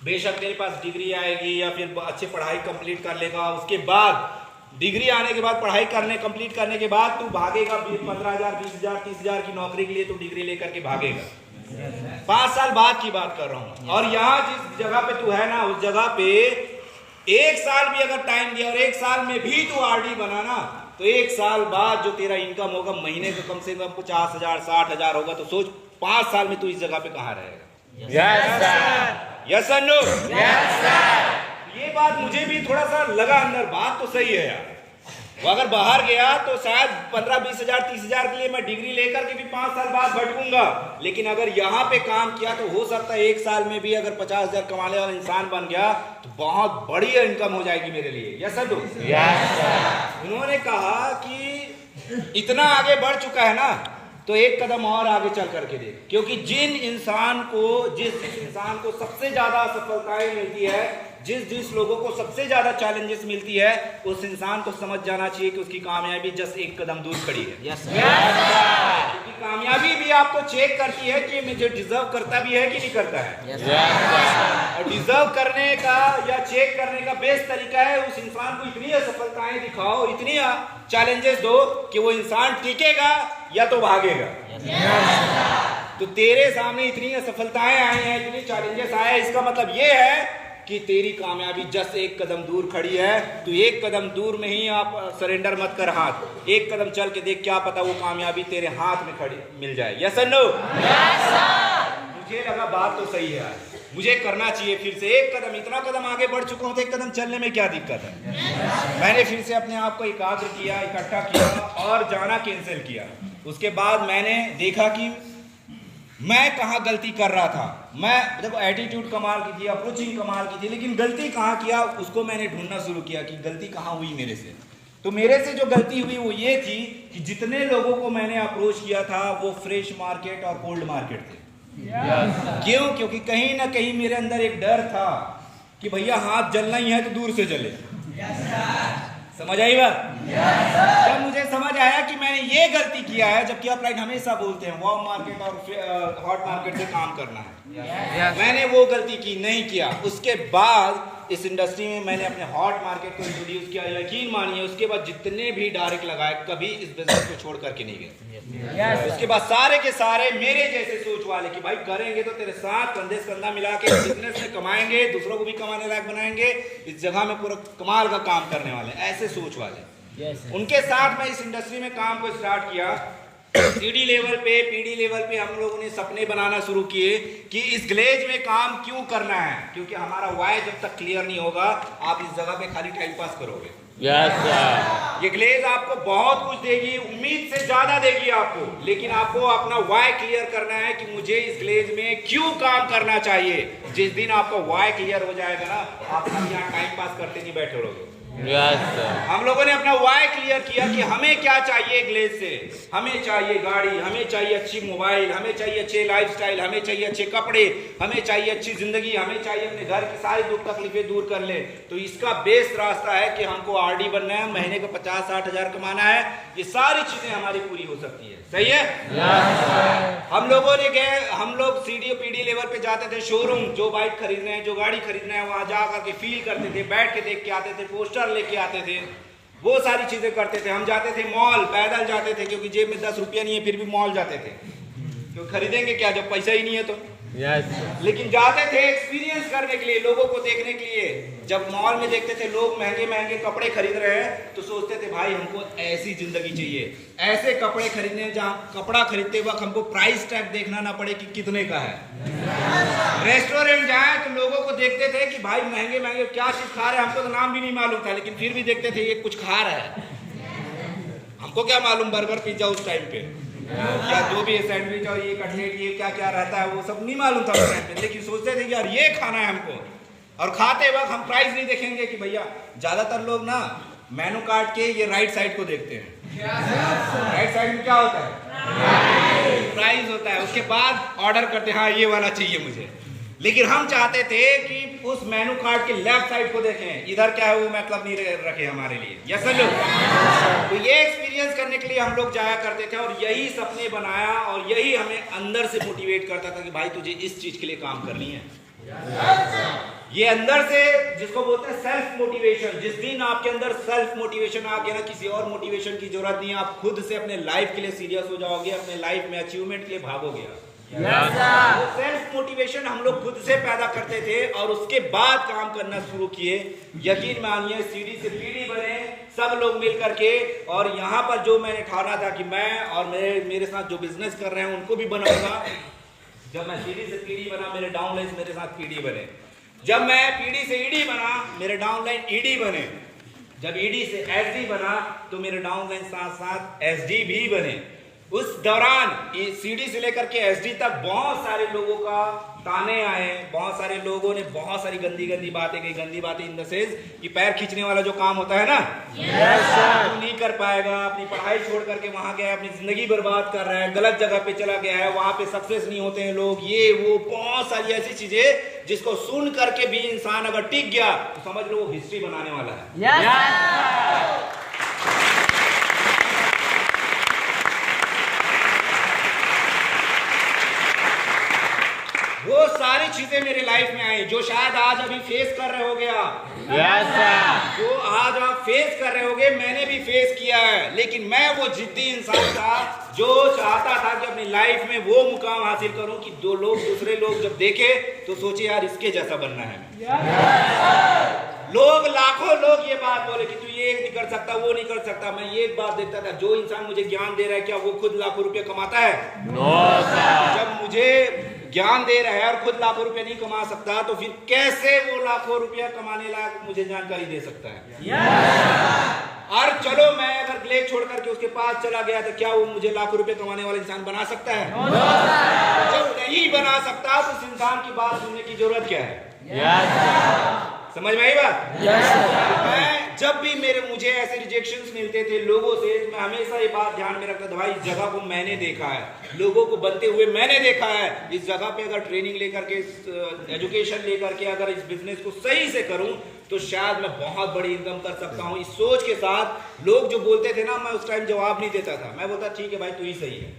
बेशक तेरे पास डिग्री आएगी या फिर अच्छी पढ़ाई कंप्लीट कर लेगा, उसके बाद डिग्री आने के बाद पढ़ाई कंप्लीट करने के बाद तू भागेगा 15,000, 20,000, 30,000 की नौकरी के लिए तू डिग्री लेकर के भागेगा। 5 साल बाद की बात कर रहा हूँ। और यहाँ जिस जगह पे तू है ना, उस जगह पे 1 साल भी अगर टाइम दिया और 1 साल में भी तू आरडी बना ना, तो 1 साल बाद जो तेरा इनकम होगा महीने का कम से कम 50,000, 60,000 होगा। तो सोच 5 साल में तू इस जगह पे कहाँ रहेगा। Yes sir, no? ये बात मुझे भी थोड़ा सा लगा अंदर, बात तो सही है यार। वो अगर बाहर गया तो शायद 15-20,000, 30,000 के लिए मैं डिग्री लेकर के भी 5 साल बाद भटकूंगा, लेकिन अगर यहाँ पे काम किया तो हो सकता है 1 साल में भी अगर 50,000 कमाने वाला इंसान बन गया तो बहुत बड़ी इनकम हो जाएगी मेरे लिए। Yes sir. उन्होंने कहा कि इतना आगे बढ़ चुका है ना, तो एक कदम और आगे चल करके देख, क्योंकि जिस इंसान को सबसे ज्यादा सफलताएं मिलती है, जिस लोगों को सबसे ज्यादा चैलेंजेस मिलती है, उस इंसान को समझ जाना चाहिए कि उसकी कामयाबी जस्ट एक कदम दूर खड़ी है। यस क्योंकि कामयाबी भी आपको चेक करती है कि मुझे डिजर्व करता भी है कि नहीं करता है। और डिजर्व करने का या चेक करने का बेस्ट तरीका है उस इंसान को इतनी सफलताएं दिखाओ, इतनी चैलेंजेस दो कि वो इंसान टिकेगा या तो भागेगा। तो तेरे सामने इतनी सफलताएं आई हैं, इतनी चैलेंजेस आए, इसका मतलब ये है कि तेरी कामयाबी जस्ट एक कदम दूर खड़ी है। तो एक कदम दूर में ही आप सरेंडर मत कर हाथ, एक कदम चल के देख, क्या पता वो कामयाबी तेरे हाथ में खड़ी मिल जाए। Yes sir, no? मुझे लगा बात तो सही है, मुझे करना चाहिए फिर से एक कदम। इतना कदम आगे बढ़ चुका हूं तो एक कदम चलने में क्या दिक्कत है। मैंने फिर से अपने आप को एकाग्र किया, इकट्ठा किया और जाना कैंसिल किया। उसके बाद मैंने देखा कि मैं कहाँ गलती कर रहा था। मैं देखो एटीट्यूड कमाल की थी, अप्रोचिंग कमाल की थी, लेकिन गलती कहाँ किया उसको मैंने ढूंढना शुरू किया कि गलती कहाँ हुई मेरे से। तो मेरे से जो गलती हुई वो ये थी कि जितने लोगों को मैंने अप्रोच किया था वो फ्रेश मार्केट और कोल्ड मार्केट थे। क्यों? क्योंकि कहीं ना कहीं मेरे अंदर एक डर था कि भैया हाथ जलना ही है तो दूर से जले। समझ आई बात? जब मुझे समझ आया कि मैंने ये गलती किया है, जबकि अपलाइन हमेशा बोलते हैं वार्म मार्केट और हॉट मार्केट से काम करना है, मैंने वो गलती की, नहीं किया। उसके बाद इस इंडस्ट्री में मैंने अपने हॉट मार्केट को इंट्रोड्यूस किया, यकीन मानिए उसके बाद जितने भी डायरेक्ट लगाए कभी इस बिजनेस को छोड़ करके नहीं गए। उसके बाद सारे के सारे मेरे जैसे सोच वाले कि भाई करेंगे तो तेरे साथ कंधे से कंधा मिला के बिजनेस में कमाएंगे, दूसरों को भी कमाने लायक बनाएंगे, इस जगह में पूरा कमाल का काम करने वाले, ऐसे सोच वाले। उनके साथ मैं इस इंडस्ट्री में काम को स्टार्ट किया। सीडी लेवल पे, पीडी लेवल पे हम लोगों ने सपने बनाना शुरू किए कि इस ग्लेज में काम क्यों करना है, क्योंकि हमारा वाई जब तक क्लियर नहीं होगा आप इस जगह पे खाली टाइम पास करोगे। ये ग्लेज आपको बहुत कुछ देगी, उम्मीद से ज्यादा देगी आपको, लेकिन आपको अपना वाई क्लियर करना है कि मुझे इस ग्लेज में क्यों काम करना चाहिए। जिस दिन आपका वाई क्लियर हो जाएगा ना, आप यहाँ टाइम पास करते नहीं बैठे रहोगे। हम लोगों ने अपना वाई क्लियर किया कि हमें क्या चाहिए ग्लेज से। हमें चाहिए गाड़ी, हमें चाहिए अच्छी मोबाइल, हमें चाहिए अच्छे लाइफस्टाइल, हमें चाहिए अच्छे कपड़े, हमें चाहिए अच्छी जिंदगी, हमें चाहिए अपने घर की सारी दुख तकलीफें दूर कर ले। तो इसका बेस्ट रास्ता है कि हमको आरडी बनना है, महीने को 50-60 हजार कमाना है। ये सारी चीजें हमारी पूरी हो सकती है। सही है। हम लोग सीडी पीडी लेवल पे जाते थे, शोरूम जो बाइक खरीदना है, जो गाड़ी खरीदना है, वहां जा करके फील करते थे, बैठ के देख के आते थे, पोस्टर लेके आते थे, वो सारी चीजें करते थे। हम जाते थे मॉल, पैदल जाते थे क्योंकि जेब में 10 रुपया नहीं है, फिर भी मॉल जाते थे क्यों खरीदेंगे क्या जब पैसा ही नहीं है तो। लेकिन जाते थे एक्सपीरियंस करने के लिए, लोगों को देखने के लिए। जब मॉल में देखते थे लोग महंगे महंगे कपड़े खरीद रहे हैं तो सोचते थे भाई हमको ऐसी जिंदगी चाहिए, ऐसे कपड़े खरीदने जहाँ कपड़ा खरीदते वक्त हमको प्राइस टैग देखना ना पड़े कि कितने का है। रेस्टोरेंट जाए तो लोगों को देखते थे कि भाई महंगे महंगे क्या चीज खा रहे हैं, हमको तो नाम भी नहीं मालूम था, लेकिन फिर भी देखते थे ये कुछ खा रहा है। हमको क्या मालूम बर्गर पिज्जा उस टाइम पे या जो भी सैंडविच और ये कटलेट ये क्या क्या रहता है वो सब नहीं मालूम था उस टाइम पे, लेकिन सोचते थे कि यार ये खाना है हमको। और खाते वक्त हम प्राइस नहीं देखेंगे कि भैया, ज्यादातर लोग ना मेनू कार्ड के ये राइट साइड को देखते हैं। राइट साइड में क्या होता है? प्राइस होता है। उसके बाद ऑर्डर करते हैं, हाँ ये वाला चाहिए मुझे। लेकिन हम चाहते थे कि उस मेनू कार्ड के लेफ्ट साइड को देखें, इधर क्या है वो मतलब नहीं रखे हमारे लिए। Yes sir. तो ये एक्सपीरियंस करने के लिए हम लोग जाया करते थे और यही सपने बनाया और यही हमें अंदर से मोटिवेट करता था कि भाई तुझे इस चीज के लिए काम करनी है। ये अंदर से जिसको बोलते हैं सेल्फ मोटिवेशन। जिस दिन आपके अंदर सेल्फ मोटिवेशन आ गया ना, किसी और मोटिवेशन की जरूरत नहीं है, आप खुद से अपने लाइफ के लिए सीरियस हो जाओगे, अपने लाइफ में अचीवमेंट के लिए भागोगे। वो सेल्फ मोटिवेशन हम लोग खुद से पैदा करते थे और उसके बाद काम करना शुरू किए। यकीन मानिए सीडी से पीडी बने सब लोग मिल करके, और यहाँ पर जो मैंने ठाना था कि मैं और मेरे साथ जो बिजनेस कर रहे हैं उनको भी बनाऊंगा। जब मैं सीडी से पीडी बना, मेरे डाउनलाइन मेरे साथ पीडी बने। जब मैं पीडी से ईडी बना, मेरे डाउनलाइन ईडी बने। जब ईडी से एसडी बना तो मेरे डाउनलाइन साथ साथ एसडी भी बने। उस दौरान सीडी से लेकर के एसडी तक बहुत सारे लोगों का ताने आए, बहुत सारे लोगों ने बहुत सारी गंदी गंदी बातें कही। गंदी बातें इन द सेंस कि पैर खींचने वाला जो काम होता है ना, वो नहीं कर पाएगा, अपनी पढ़ाई छोड़ करके वहां गया, अपनी जिंदगी बर्बाद कर रहा है, गलत जगह पे चला गया है, वहां पे सक्सेस नहीं होते हैं लोग, ये वो बहुत सारी ऐसी चीजें जिसको सुन करके भी इंसान अगर टिक गया तो समझ लो वो हिस्ट्री बनाने वाला है। वो सारी चीजें मेरे लाइफ में आई जो शायद आज अभी फेस कर रहे होगे आप। जो आज आप फेस कर रहे होगे मैंने भी फेस किया है, लेकिन मैं वो जिद्दी इंसान था जो चाहता था कि अपनी लाइफ में वो मुकाम हासिल करूं कि दूसरे लोग जब देखे तो सोचे यार इसके जैसा बनना है। लोग लाखों लोग ये बात बोले कि तू ये नहीं कर सकता, वो नहीं कर सकता। मैं ये बात देखता था, जो इंसान मुझे ज्ञान दे रहा है क्या वो खुद लाखों रुपए कमाता है? जब मुझे ज्ञान दे रहा है और खुद लाखों रुपए नहीं कमा सकता तो फिर कैसे वो लाखों रुपया कमाने लायक मुझे जानकारी दे सकता है? और चलो मैं अगर ग्लेज छोड़ करके उसके पास चला गया तो क्या वो मुझे लाखों रुपए कमाने वाला इंसान बना सकता है? जब नहीं बना सकता तो उस इंसान की बात सुनने की जरूरत क्या है? समझ में आई बात? मैं जब भी मुझे ऐसे रिजेक्शंस मिलते थे लोगों से, मैं हमेशा ये बात ध्यान में रखता था, भाई इस जगह को मैंने देखा है, लोगों को बनते हुए मैंने देखा है। इस जगह पे अगर ट्रेनिंग लेकर के, एजुकेशन लेकर के अगर इस बिजनेस को सही से करूं तो शायद मैं बहुत बड़ी इनकम कर सकता हूं। इस सोच के साथ लोग जो बोलते थे ना, मैं उस टाइम जवाब नहीं देता था। मैं बोलता ठीक है भाई तू ही सही है।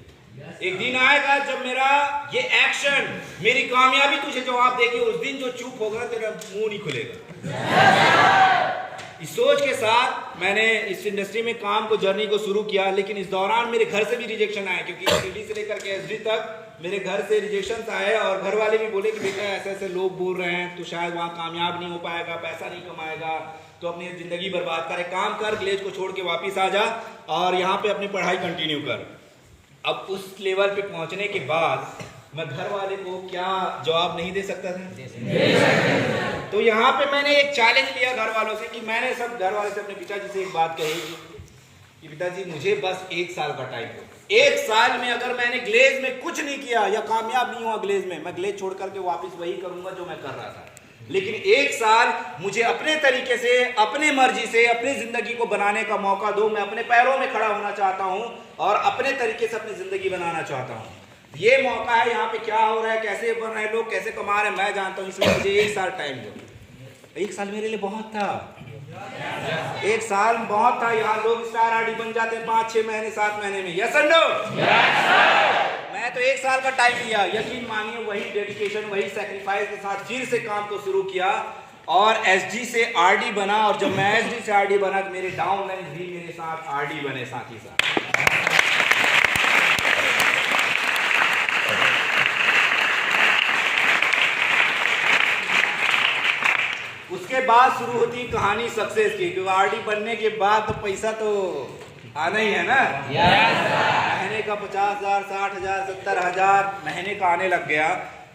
एक दिन आएगा जब मेरा ये एक्शन, मेरी कामयाबी तुझे जवाब देगी, उस दिन जो चुप होगा तेरा मुंह नहीं खुलेगा। इस सोच के साथ मैंने इस इंडस्ट्री में काम को जर्नी को शुरू किया, लेकिन इस दौरान मेरे घर से भी रिजेक्शन आए, क्योंकि सीडी से लेकर के एसडी तक मेरे घर से रिजेक्शन आए और घर वाले भी बोले कि बेटा ऐसे ऐसे लोग बोल रहे हैं, तो शायद वहाँ कामयाब नहीं हो पाएगा, पैसा नहीं कमाएगा, तो अपनी जिंदगी बर्बाद करे, काम कर, ग्लेज को छोड़ के वापिस आ जा और यहाँ पे अपनी पढ़ाई कंटिन्यू कर। अब उस लेवल पे पहुँचने के बाद मैं घर वाले को क्या जवाब नहीं दे सकता था। तो यहाँ पे मैंने एक चैलेंज लिया घर वालों से, कि मैंने सब घर वाले से अपने पिताजी से एक बात कही कि पिताजी मुझे बस 1 साल का टाइम दो, 1 साल में अगर मैंने ग्लेज में कुछ नहीं किया या कामयाब नहीं हुआ ग्लेज में, मैं ग्लेज छोड़ करके वापस वही करूंगा जो मैं कर रहा था, लेकिन 1 साल मुझे अपने तरीके से, अपनी मर्जी से अपनी जिंदगी को बनाने का मौका दो। मैं अपने पैरों में खड़ा होना चाहता हूं और अपने तरीके से अपनी जिंदगी बनाना चाहता हूं। ये मौका है, यहाँ पे क्या हो रहा है, कैसे बन रहे हैं लोग, कैसे कमा रहे हैं, मैं जानता हूँ, इसलिए मुझे 1 साल टाइम दो। 1 साल मेरे लिए बहुत था, 1 साल बहुत था। यहाँ लोग स्टार आरडी बन जाते हैं 5-6 महीने 7 महीने में। यस और नो? मैं तो 1 साल का टाइम लिया, यकीन मानिए वही डेडिकेशन, वही सैक्रिफाइस के साथ फिर से काम को शुरू किया और एसडी से आरडी बना। और जब मैं एसडी से आरडी बना तो मेरे डाउनलाइन भी मेरे साथ आरडी बने साथ ही साथ। उसके बाद शुरू होती कहानी सक्सेस की, क्योंकि आरडी बनने के बाद तो पैसा तो आना ही है ना। महीने का 50,000, 60,000, 70,000 महीने का आने लग गया।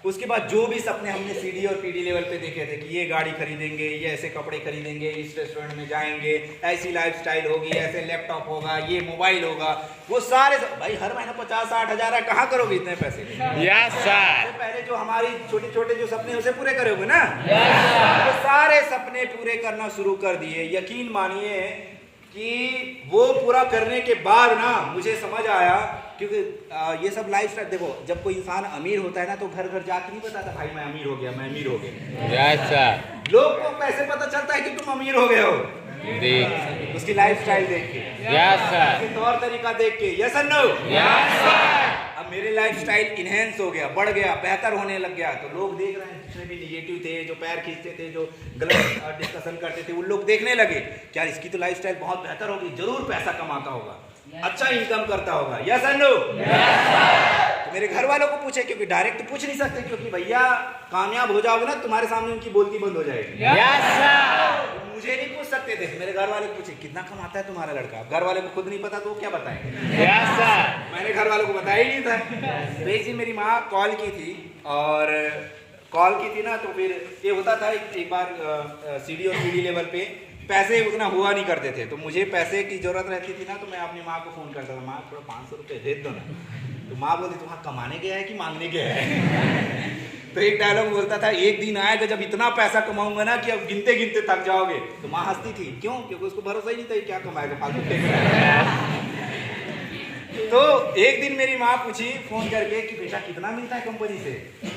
उसके बाद जो भी सपने हमने सीडी और पीडी लेवल पे देखे थे कि ये गाड़ी खरीदेंगे, ये ऐसे कपड़े खरीदेंगे, इस रेस्टोरेंट में जाएंगे, ऐसी लाइफस्टाइल होगी, ऐसे लैपटॉप होगा, ये मोबाइल होगा, वो सारे भाई हर महीना 50-60 हज़ार है, कहाँ करोगे इतने पैसे? Yes sir. पहले जो हमारी छोटे छोटे जो सपने उसे पूरे करोगे ना। वो सारे सपने पूरे करना शुरू कर दिए। यकीन मानिए कि वो पूरा करने के बाद ना मुझे समझ आया, क्योंकि ये सब लाइफस्टाइल देखो, जब कोई इंसान अमीर होता है ना तो घर घर जाके नहीं बताता भाई मैं अमीर हो गया, मैं अमीर हो गया। Yes sir. लोग को कैसे पता चलता है कि तुम अमीर हो गए हो? देख, उसकी लाइफस्टाइल देख के, यस सर, उसके तौर तरीका देख के। यस और नो? Yes sir. अब मेरे लाइफस्टाइल इनहेंस हो गया, बढ़ गया, बेहतर होने लग गया, तो लोग देख रहे हैं जितने भी निगेटिव थे, जो पैर खींचते थे, जो गलत डिस्कशन करते थे, उन लोग देखने लगे क्या इसकी तो लाइफस्टाइल बहुत बेहतर होगी, जरूर पैसा कमाता होगा, अच्छा इनकम करता होगा। यस और नो? तो मेरे घर वालों को पूछे, क्योंकि डायरेक्ट तो पूछ नहीं सकते, क्योंकि भैया कामयाब हो जाओगे ना तुम्हारे सामने उनकी बोलती बंद हो जाएगी। Yes sir. मुझे नहीं पूछ सकते थे, मेरे घर वाले पूछे कितना कमाता है तुम्हारा लड़का। घर वाले को खुद नहीं पता तो वो क्या बताएंगे? Yes sir. मैंने घर वालों को बताया ही नहीं था। तो एक दिन मेरी माँ कॉल की थी, और कॉल की थी ना तो फिर ये होता था एक बार सीडी और पीडी लेवल पे पैसे उतना हुआ नहीं करते थे, तो मुझे पैसे की जरूरत रहती थी ना, तो मैं अपनी माँ को फोन करता था, माँ थोड़ा 500 रुपये भेज दो ना। तो माँ बोलती तुम कमाने गया है कि मांगने गया है? तो एक डायलॉग बोलता था, एक दिन आएगा जब इतना पैसा कमाऊंगा ना कि अब गिनते गिनते थक जाओगे। तो माँ हंसती थी, क्यों? क्योंकि उसको भरोसा ही नहीं था क्या कमाएगा, फालतू। तो एक दिन मेरी माँ पूछी फोन करके कि बेटा कितना मिलता है कंपनी से?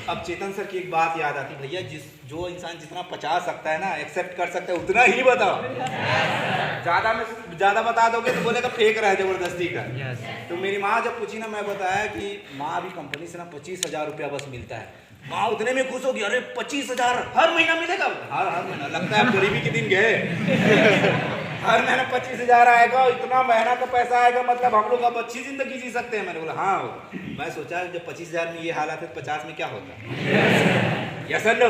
अब चेतन सर की एक बात याद आती, भैया जो इंसान जितना 50 सकता है ना, एक्सेप्ट कर सकता है, उतना ही बताओ। ज्यादा बता दोगे तो बोलेगा फेंक रहा है जबरदस्ती का। तो मेरी माँ जब पूछी ना, मैं बताया कि माँ अभी कंपनी से ना 25,000 रुपया बस मिलता है। माँ उतने में खुश होगी, अरे 25,000 हर महीना मिलेगा? हर महीना। लगता है गरीबी के दिन गए। हर महीना 25,000 आएगा, इतना महीना का पैसा आएगा, मतलब हम लोग अब अच्छी जिंदगी जी सकते हैं। मैंने बोला हाँ। मैं सोचा जब 25,000 में ये हालत है, 50 में क्या होता? यस और नो?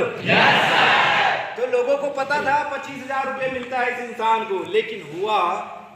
तो लोगों को पता था 25,000 रुपये मिलता है इस इंसान को, लेकिन हुआ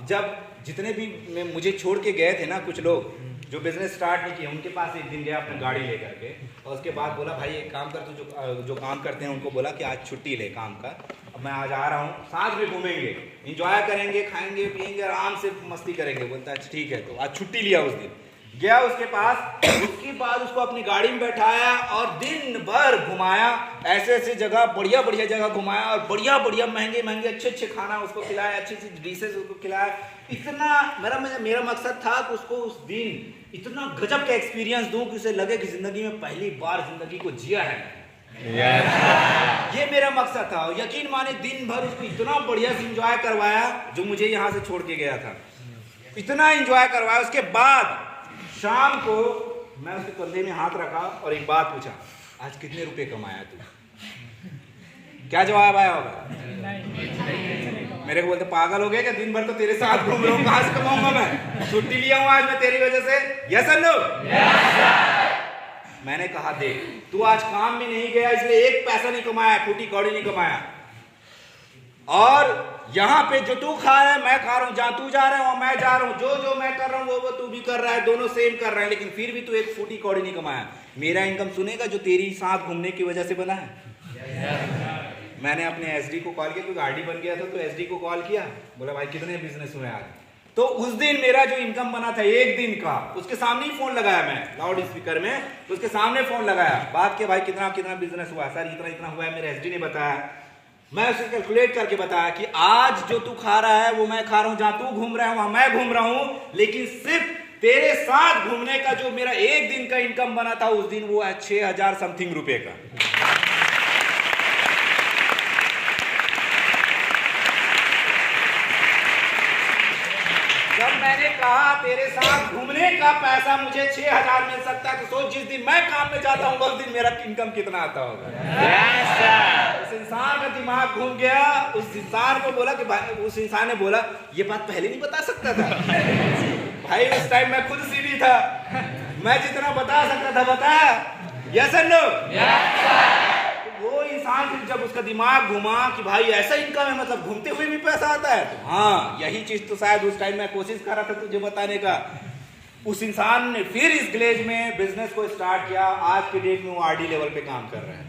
जब जितने भी मुझे छोड़ के गए थे ना, कुछ लोग जो बिजनेस स्टार्ट नहीं किए, उनके पास एक दिन गया अपनी गाड़ी लेकर के, और उसके बाद बोला भाई एक काम कर, तो जो काम करते हैं उनको बोला कि आज छुट्टी ले काम का, अब मैं आज आ रहा हूँ, साथ में घूमेंगे, इंजॉय करेंगे, खाएंगे पिएंगे, आराम से मस्ती करेंगे। बोलता है ठीक है। तो आज छुट्टी लिया, उस दिन गया उसके पास, उसके बाद उसको अपनी गाड़ी में बैठाया और दिन भर घुमाया, ऐसे ऐसे जगह, बढ़िया बढ़िया जगह घुमाया, और बढ़िया बढ़िया महंगे महंगे अच्छे अच्छे खाना उसको खिलाया, अच्छी अच्छी डिशेज उसको खिलाया। इतना मेरा मकसद था कि उसको उस दिन इतना गजब का एक्सपीरियंस दूं कि उसे लगे कि जिंदगी में पहली बार जिंदगी को जिया है। ये मेरा मकसद था। यकीन माने दिन भर उसको इतना बढ़िया से एंजॉय करवाया, जो मुझे यहाँ से छोड़ के गया था, इतना एंजॉय करवाया। उसके बाद शाम को मैं उसके कंधे में हाथ रखा और एक बात पूछा, आज कितने रुपए कमाया तू? क्या जवाब आया होगा? मेरे को बोलते पागल हो गया क्या, दिन भर तो तेरे साथ घूम रहा हूँ, कहाँ से कमाऊंगा मैं? छुट्टी लिया हूँ आज मैं तेरी वजह से। यस और नो? मैंने कहा देख, तू आज काम में नहीं गया इसलिए एक पैसा नहीं कमाया, फूटी कौड़ी नहीं कमाया, और यहाँ पे जो तू खा रहा है मैं खा रहा हूँ, जहाँ तू जा रहा है वहाँ मैं जा रहा हूँ, जो जो मैं कर रहा हूँ वो तू भी कर रहा है, दोनों सेम कर रहे हैं, लेकिन फिर भी तू एक फूटी कौड़ी नहीं कमाया। मेरा इनकम सुनेगा जो तेरी साथ घूमने की वजह से बना है। मैंने अपने एसडी को कॉल किया, कोई गाड़ी बन गया था तो एसडी को कॉल किया, बोला भाई कितने बिजनेस हुए आज? तो उस दिन मेरा जो इनकम बना था एक दिन का, उसके सामने ही फोन लगाया मैं लाउड स्पीकर में, उसके सामने फोन लगाया, बात किया भाई कितना कितना बिजनेस हुआ? सर इतना इतना हुआ है, मेरे एसडी ने बताया। मैं उसे कैलकुलेट करके बताया कि आज जो तू खा रहा है वो मैं खा रहा हूँ, जहां तू घूम रहा है वहां मैं घूम रहा हूँ, लेकिन सिर्फ तेरे साथ घूमने का जो मेरा एक दिन का इनकम बना था उस दिन वो है 6,000 समथिंग रुपए का। जब मैंने कहा तेरे साथ घूमने का पैसा मुझे 6,000 मिल सकता है, तो सोच जिस दिन मैं काम में जाता हूँ उस दिन मेरा इनकम कितना आता होगा। उस इंसान का दिमाग घूम गया। उस इंसान को बोला कि उस इंसान ने बोला ये बात पहले नहीं बता सकता था? भाई उस टाइम मैं खुद सीधी था, मैं जितना बता सकता था बताया। यस और नो? वो इंसान जब उसका दिमाग घुमा कि भाई ऐसा इनकम है, मतलब घूमते हुए भी पैसा आता है, तो हाँ यही चीज तो शायद उस टाइम मैं कोशिश कर रहा था तुझे बताने का। उस इंसान ने फिर इस ग्लेज में बिजनेस को स्टार्ट किया। आज के डेट में वो आरडी लेवल पे काम कर रहे हैं।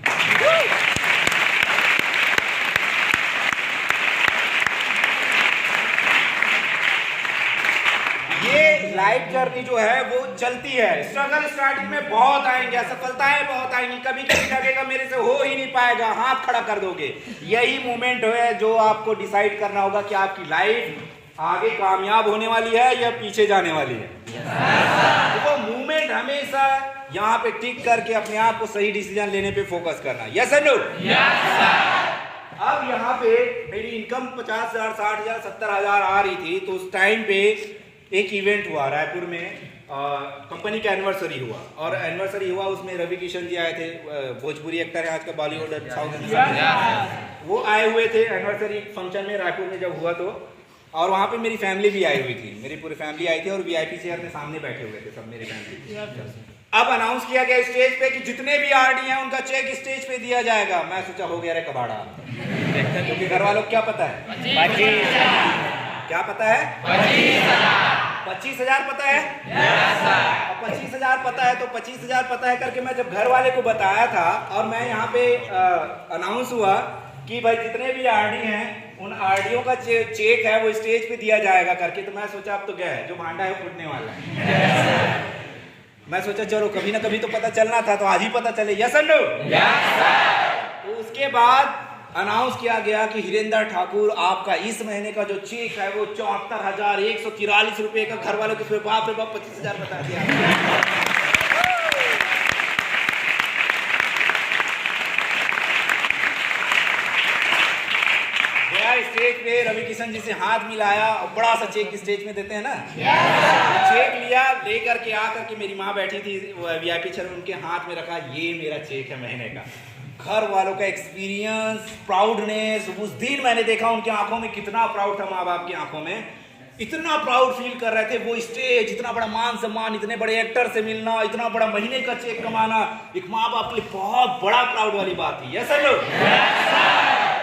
ये लाइफ जर्नी जो है वो चलती है। स्ट्रगल स्टार्टिंग में बहुत आएंगे, असफलताएं बहुत आएंगी, कभी कभी लगेगा मेरे से हो ही नहीं पाएगा, हाथ खड़ा कर दोगे। यही मोमेंट है जो आपको डिसाइड करना होगा कि आपकी लाइफ आगे कामयाब होने वाली है या पीछे जाने वाली है। तो वो मूवमेंट हमेशा यहाँ पे टिक करके अपने आप को सही डिसीजन लेने पे फोकस करना। यस और नो? अब यहाँ पे मेरी इनकम 50,000, 60,000, 70,000 आ रही थी, तो उस टाइम पे एक इवेंट हुआ रायपुर में, कंपनी का एनिवर्सरी हुआ, और एनिवर्सरी हुआ उसमें रवि किशन जी आए थे, भोजपुरी एक्टर है, आज का बॉलीवुड साउथ, वो आए हुए थे एनिवर्सरी फंक्शन में रायपुर में जब हुआ तो। और वहाँ पे मेरी फैमिली भी आई हुई थी, मेरी पूरी फैमिली आई थी, और वीआईपी चेयर में सामने बैठे हुए थे सब मेरी फैमिली। अब अनाउंस किया गया स्टेज पे कि जितने भी आरडी हैं उनका चेक स्टेज पे दिया जाएगा। मैं सोचा हो गया रे कबाड़ा, क्योंकि घर वालों को क्या पता है, क्या पता है? 25,000 पता है। 25,000 पता है, तो 25,000 पता है करके मैं जब घर वाले को बताया था, और मैं यहाँ पे अनाउंस हुआ कि भाई जितने भी आरडी हैं उन आरडीओ का चेक है वो स्टेज पे दिया जाएगा करके, तो मैं सोचा अब तो गया है, जो भांडा है फूटने वाला है। मैं सोचा चलो कभी ना कभी तो पता चलना था, तो आज ही पता चले। यस और नो? तो उसके बाद अनाउंस किया गया कि हिरेंद्र ठाकुर आपका इस महीने का जो चेक है वो 74,143 रुपए का। घर वालों के बाप रे बाप 25,000 बता दिया। गया स्टेज पे, रवि किशन जी से हाथ मिलाया, और बड़ा सा चेक स्टेज में देते हैं ना, चेक लिया, लेकर के आकर के मेरी माँ बैठी थी वीआईपी चेयर में, उनके हाथ में रखा, ये मेरा चेक है महीने का। घर वालों का एक्सपीरियंस, प्राउडनेस, उस दिन मैंने देखा उनकी आंखों में कितना प्राउड था, माँ बाप की आंखों में इतना प्राउड फील कर रहे थे। वो स्टेज, इतना बड़ा मान सम्मान, इतने बड़े एक्टर से मिलना, इतना बड़ा महीने का चेक कमाना, एक माँ बाप के लिए बहुत बड़ा प्राउड वाली बात थी। यस सर,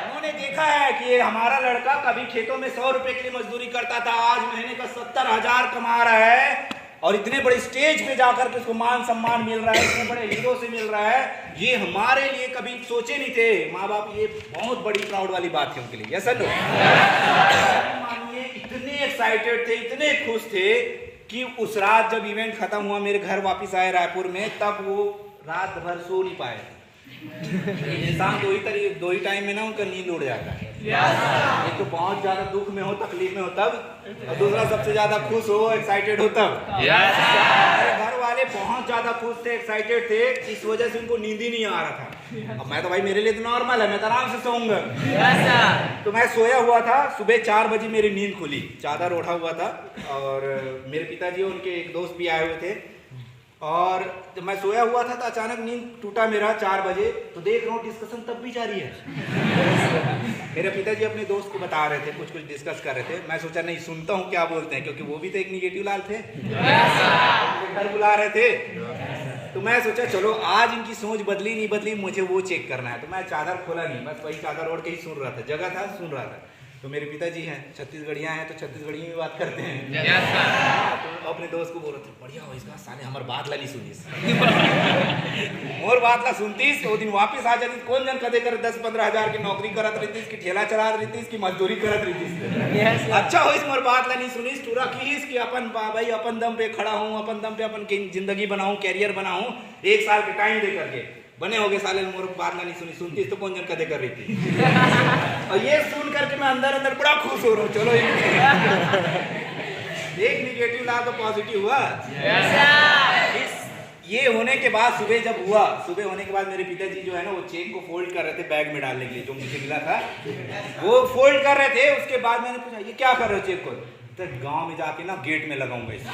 उन्होंने देखा है कि ये हमारा लड़का कभी खेतों में 100 रुपए के लिए मजदूरी करता था, आज महीने का 70,000 कमा रहा है, और इतने बड़े स्टेज पे जाकर के उसको मान सम्मान मिल रहा है, इतने बड़े हीरो से मिल रहा है। ये हमारे लिए कभी सोचे नहीं थे माँ बाप, ये बहुत बड़ी प्राउड वाली बात थी उनके लिए। यस सर, मानिए इतने एक्साइटेड थे, इतने खुश थे कि उस रात जब इवेंट खत्म हुआ, मेरे घर वापस आए रायपुर में, तब वो रात भर सो नहीं पाए। इंसान दो ही टाइम में ना उनका नींद उड़ जाता है। एक तो बहुत ज्यादा दुख में हो, तकलीफ में हो तब, और दूसरा सबसे ज्यादा खुश हो, एक्साइटेड हो तब। मेरे घर वाले बहुत ज्यादा खुश थे, एक्साइटेड थे, इस वजह से उनको नींद ही नहीं आ रहा था। अब मैं तो भाई मेरे लिए तो नॉर्मल है, मैं तो आराम से सोऊंगा। तो मैं सोया हुआ था, सुबह 4 बजे मेरी नींद खुली, चादर ओढ़ा हुआ था, और मेरे पिताजी उनके एक दोस्त भी आए हुए थे, और जब मैं सोया हुआ था तो अचानक नींद टूटा मेरा 4 बजे, तो देख रहा हूँ डिस्कशन तब भी जारी है। मेरे पिताजी अपने दोस्त को बता रहे थे, कुछ डिस्कस कर रहे थे। मैं सोचा नहीं सुनता हूँ क्या बोलते हैं, क्योंकि वो भी तो एक निगेटिव लाल थे, घर बुला रहे थे। तो मैं सोचा चलो आज इनकी सोच बदली नहीं बदली, मुझे वो चेक करना है। तो मैं चादर खोला नहीं, बस वही चादर ओढ़ के ही सुन रहा था, जगह था सुन रहा था। तो मेरे पिताजी हैं छत्तीसगढ़िया हैं, तो छत्तीसगढ़ी में बात करते हैं। तो अपने दोस्त को बोल रहे थे बढ़िया हो इसका साले हमारे बात ला नहीं सुनीस मोर बात ला सुनतीस। वो दिन वापस आ जाती, कौन जन कदे कर 10-15 हजार की नौकरी करत रहतीस, की ठेला चला रहतीस, की मजदूरी करत रहतीस। अच्छा हो इस मोर बात ला नहीं सुनीस, टूरा कीस कि अपन भाई अपन दम पे खड़ा हूँ, अपन दम पे अपन जिंदगी बनाऊं, कैरियर बनाऊं, 1 साल के टाइम दे करके बने हो गए साले। मोर बात नहीं सुनी, सुनती तो कौन जन कदे कर रही थी। और ये सुन करके मैं अंदर अंदर बड़ा खुश हो रहा हूँ। चलो एक निगेटिव ला तो पॉजिटिव हुआ। ये होने के बाद सुबह होने के बाद मेरे पिताजी जो है ना वो चेक को फोल्ड कर रहे थे बैग में डालने के लिए, जो मुझे मिला था वो फोल्ड कर रहे थे। उसके बाद मैंने पूछा ये क्या कर रहे हो चेक को? तो गांव में जाके ना गेट में लगाऊंगा इसको।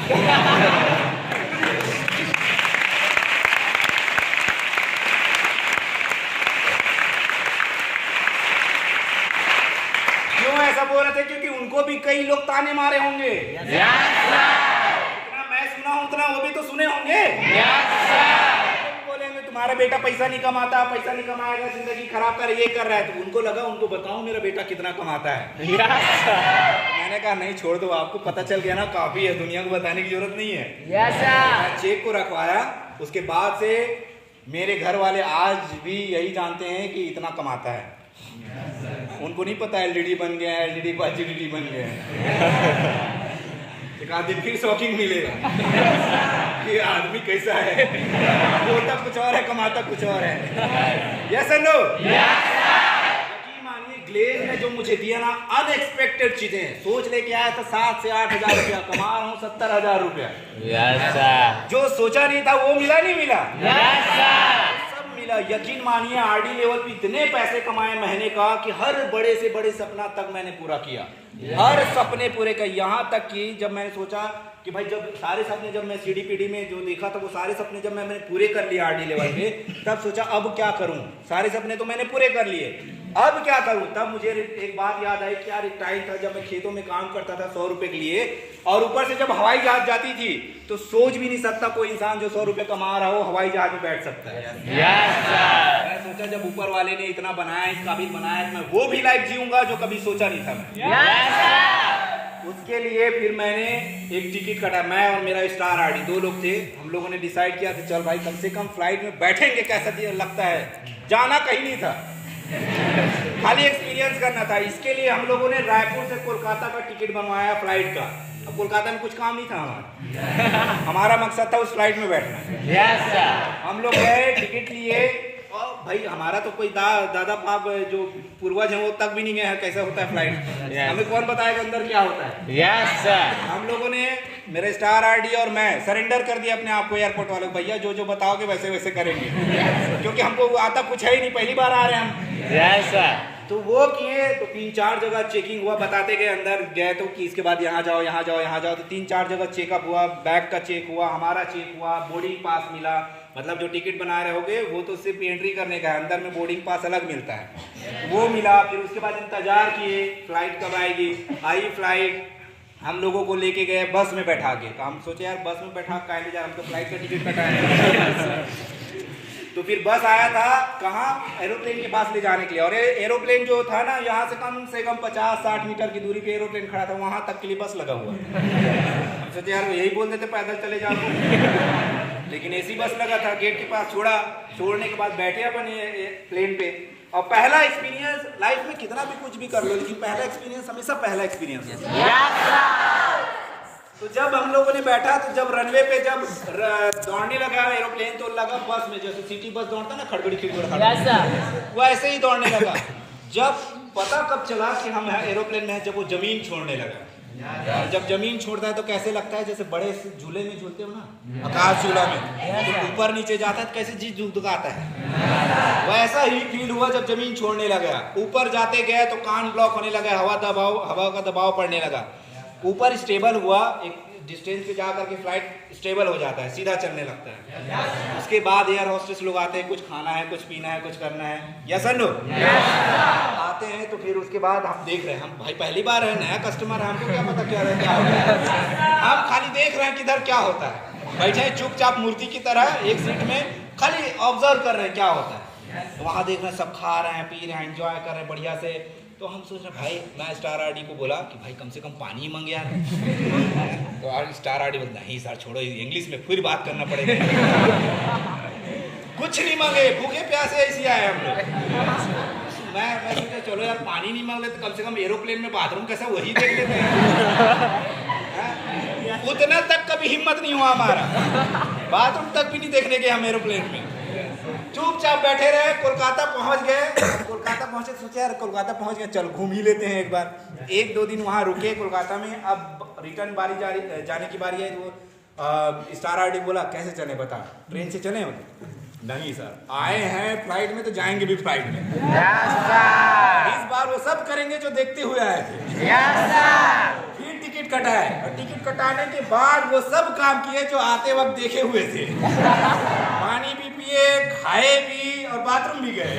ऐसा बोल रहे थे क्योंकि उनको भी कई लोग ताने मारे होंगे। जितना मैं सुना हूं उतना वो भी तो सुने होंगे। बोलेंगे तुम्हारा बेटा पैसा नहीं कमाता, पैसा नहीं कमाएगा, जिंदगी खराब कर ये कर रहा है। तो उनको लगा उनको बताऊं मेरा बेटा कितना कमाता है। तो मैंने कहा नहीं छोड़ दो, आपको पता चल गया ना काफी है, दुनिया को बताने की जरूरत नहीं है। मैं चेक को रखवाया, उसके बाद से मेरे घर वाले आज भी यही जानते हैं कि इतना कमाता है। उनको नहीं पता एलडीडी बन गया है, एलडीडी को एचडीडी बन गया है। एक आध दिन फिर शॉकिंग मिलेगा कि आदमी कैसा है, बोलता कुछ और है कमाता कुछ और है। Yes and no? यकीन मानिए ग्लेज ने जो मुझे दिया ना अनएक्सपेक्टेड चीजें, सोच लेके आया था 7 से 8 हजार रुपया, कमा रहा हूँ 70,000 रुपया। जो सोचा नहीं था वो मिला नहीं मिला, सब मिला। यकीन मानिए आरडी लेवल पे इतने पैसे कमाए महीने का कि हर बड़े से बड़े सपना तक मैंने पूरा किया, हर सपने पूरे का। यहाँ तक कि जब मैंने सोचा कि भाई जब सारे सपने, जब मैं सीडीपीडी में जो देखा था वो सारे सपने जब मैंने पूरे कर लिए आरडी लेवल पे, तब सोचा अब क्या करूं। सारे सपने तो मैंने पूरे कर लिए, अब क्या करूं। तब मुझे एक बात याद आई कि यार एक टाइम था जब मैं खेतों में काम करता था 100 रुपए के लिए, और ऊपर से जब हवाई जहाज जाती थी तो सोच भी नहीं सकता कोई इंसान जो 100 रुपए कमा रहा हो हवाई जहाज में बैठ सकता है। मैं सोचा जब ऊपर वाले ने इतना बनाया, इस काबिल बनाया, मैं वो भी लाइफ जीऊंगा जो कभी सोचा नहीं था मैं। उसके लिए फिर मैंने एक टिकट काटा, मैं और मेरा स्टार आरडी 2 लोग थे। हम लोगों ने डिसाइड किया कि चल भाई कम से कम फ्लाइट में बैठेंगे, कैसा लगता है। जाना कहीं नहीं था, खाली एक्सपीरियंस करना था। इसके लिए हम लोगों ने रायपुर से कोलकाता का टिकट बनवाया फ्लाइट का। अब कोलकाता में कुछ काम नहीं था हमारा, हमारा मकसद था उस फ्लाइट में बैठना। हम लोग गए, टिकट लिए, और भाई हमारा तो कोई दादा बाप जो पूर्वज है वो तक भी नहीं गए हैं कैसा होता है फ्लाइट। हमें कौन बताएगा अंदर क्या होता है। हम लोगों ने, मेरे स्टार आरडी और मैं सरेंडर कर दिया अपने आप को एयरपोर्ट वालों को, भैया जो जो बताओगे वैसे वैसे करेंगे, क्योंकि हमको आता कुछ है ही नहीं, पहली बार आ रहे हैं हम। तो वो किए, तो 3-4 जगह चेकिंग हुआ, बताते गए, अंदर गए तो कि इसके बाद यहाँ जाओ यहाँ जाओ यहाँ जाओ, तो 3-4 जगह चेकअप हुआ, बैग का चेक हुआ, हमारा चेक हुआ, बोर्डिंग पास मिला। मतलब जो टिकट बना रहे होगे वो तो सिर्फ एंट्री करने का है, अंदर में बोर्डिंग पास अलग मिलता है, वो मिला। फिर उसके बाद इंतजार किए फ्लाइट कब आएगी। आई फ्लाइट, हम लोगों को लेके गए बस में बैठा के। तो हम सोचे यार बस में बैठा काहे ले जा, हम तो फ्लाइट का टिकट कटाए। तो फिर बस आया था कहाँ, एरोप्लेन के पास ले जाने के लिए। और एरोप्लेन जो था ना यहाँ से कम 50-60 मीटर की दूरी पे एरोप्लेन खड़ा था, वहां तक के लिए बस लगा हुआ। हम सोचे यार यही बोल देते पैदल चले जाओ, लेकिन ऐसी बस लगा था, गेट के पास छोड़ा। छोड़ने के बाद बैठे अपन प्लेन पे, और पहला एक्सपीरियंस, लाइफ में कितना भी कुछ भी कर लो लेकिन पहला एक्सपीरियंस हमेशा पहला एक्सपीरियंस है। तो जब हम लोगों ने बैठा, तो जब रनवे पे जब दौड़ने लगा एरोप्लेन, तो लगा बस में जैसे सिटी बस दौड़ता ना खड़बड़ी खिड़बड़ी, वो ऐसे ही दौड़ने लगा। जब पता कब चला कि हम एरोप्लेन में हैं, जब वो जमीन छोड़ने लगा। जब जमीन छोड़ता है तो कैसे लगता है, जैसे बड़े झूले में झूलते हो ना, आकाश झूला में, तो ऊपर नीचे जाता है तो कैसे जी दुखदाता है, वैसा ही फील हुआ जब जमीन छोड़ने लगा। ऊपर जाते गए तो कान ब्लॉक होने लगा, हवा का दबाव पड़ने लगा। ऊपर स्टेबल हुआ, डिस्टेंस पे जा करके फ्लाइट स्टेबल हो जाता है, सीधा चलने लगता है। उसके बाद एयर होस्टेस लोग आते हैं, कुछ खाना है, कुछ पीना है, कुछ करना है, यस और नो? आते हैं तो फिर उसके बाद हम देख रहे हैं, हम भाई पहली बार है, नया कस्टमर है, हमको क्या पता क्या होता है, हम खाली देख रहे हैं कि इधर क्या होता है, बैठे चुपचाप मूर्ति की तरह एक सीट में खाली ऑब्जर्व कर रहे हैं क्या होता है। तो वहाँ देख रहे हैं सब खा रहे हैं, पी रहे हैं, एंजॉय कर रहे हैं बढ़िया से। तो हम सोच रहे भाई, मैं स्टार आरडी को बोला कि भाई कम से कम पानी ही मांग यार। तो स्टार आरडी बोलता नहीं सर छोड़ो, इंग्लिश में फिर बात करना पड़ेगा। कुछ नहीं मांगे, भूखे प्यासे ऐसे आए हम लोग। मैं सोचा चलो यार पानी नहीं मांग लेते, कम से कम एरोप्लेन में बाथरूम कैसा वही देख लेते हैं। उतना तक कभी हिम्मत नहीं हुआ हमारा, बाथरूम तक भी नहीं देखने के हम एरोप्लेन में। चुपचाप बैठे रहे, कोलकाता पहुंच गए। कोलकाता पहुंचे, सोचे यार कोलकाता पहुंच गए, चल घूम ही लेते हैं एक बार। एक दो दिन वहां रुके कोलकाता में। अब रिटर्न जाने की बारी है। तो स्टार आरडी बोला कैसे चले बता, ट्रेन से चले? नहीं सर, आए हैं फ्लाइट में तो जाएंगे भी फ्लाइट में। इस बार वो सब करेंगे जो देखते हुए आए थे। फिर टिकट कटाए, और टिकट कटाने के बाद वो सब काम किए जो आते वक्त देखे हुए थे। पानी भी पिए, खाए भी, और बाथरूम भी गए।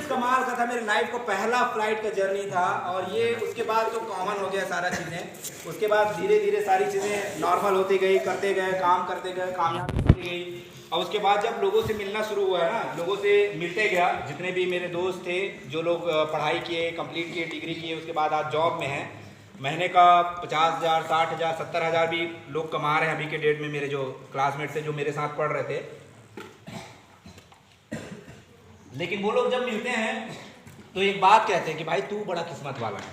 कमाल का था, मेरे लाइफ का पहला फ्लाइट का जर्नी था। और ये उसके बाद तो कॉमन हो गया सारा चीज़ें। उसके बाद धीरे धीरे सारी चीज़ें नॉर्मल होती गई, करते गए, काम करते गए, कामयाबी होती गई। और उसके बाद जब लोगों से मिलना शुरू हुआ ना, लोगों से मिलते गया, जितने भी मेरे दोस्त थे जो लोग पढ़ाई किए, कंप्लीट किए, डिग्री किए, उसके बाद आज जॉब में हैं, महीने का 50,000, 60,000, 70,000 भी लोग कमा रहे हैं अभी के डेट में। मेरे जो क्लासमेट थे जो मेरे साथ पढ़ रहे थे, लेकिन वो लोग जब मिलते हैं तो एक बात कहते हैं कि भाई तू बड़ा किस्मत वाला है।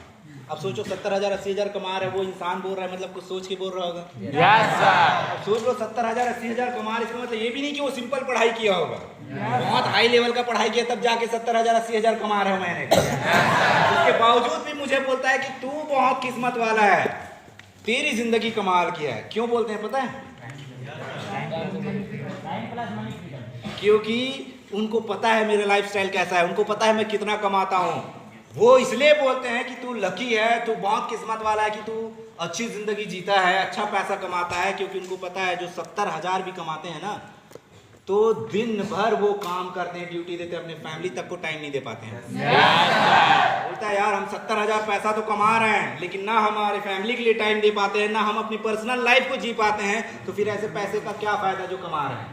अब सोचो 70,000, 80,000 कमा रहे, वो इंसान बोल रहा है, मतलब कुछ सोच के बोल रहा होगा। अब सोच लो 70,000, 80,000 कमा रहे, इसका मतलब ये भी नहीं कि वो सिंपल पढ़ाई किया होगा, बहुत हाई लेवल का पढ़ाई किया तब जाके 70,000, 80,000 कमा रहे हो महीने का। उसके बावजूद भी मुझे बोलता है कि तू बहुत किस्मत वाला है, तेरी जिंदगी कमाल किया है। क्यों बोलते हैं पता है? क्योंकि उनको पता है मेरा लाइफस्टाइल कैसा है, उनको पता है मैं कितना कमाता हूँ। वो इसलिए बोलते हैं कि तू लकी है, तू बहुत किस्मत वाला है कि तू अच्छी जिंदगी जीता है, अच्छा पैसा कमाता है। क्योंकि उनको पता है जो 70,000 भी कमाते हैं ना, तो दिन भर वो काम करते हैं, ड्यूटी देते हैं, अपने फैमिली तक को टाइम नहीं दे पाते हैं। बोलता है यार हम 70,000 पैसा तो कमा रहे हैं, लेकिन ना हमारे फैमिली के लिए टाइम दे पाते हैं, ना हम अपनी पर्सनल लाइफ को जी पाते हैं। तो फिर ऐसे पैसे का क्या फायदा जो कमा रहे हैं?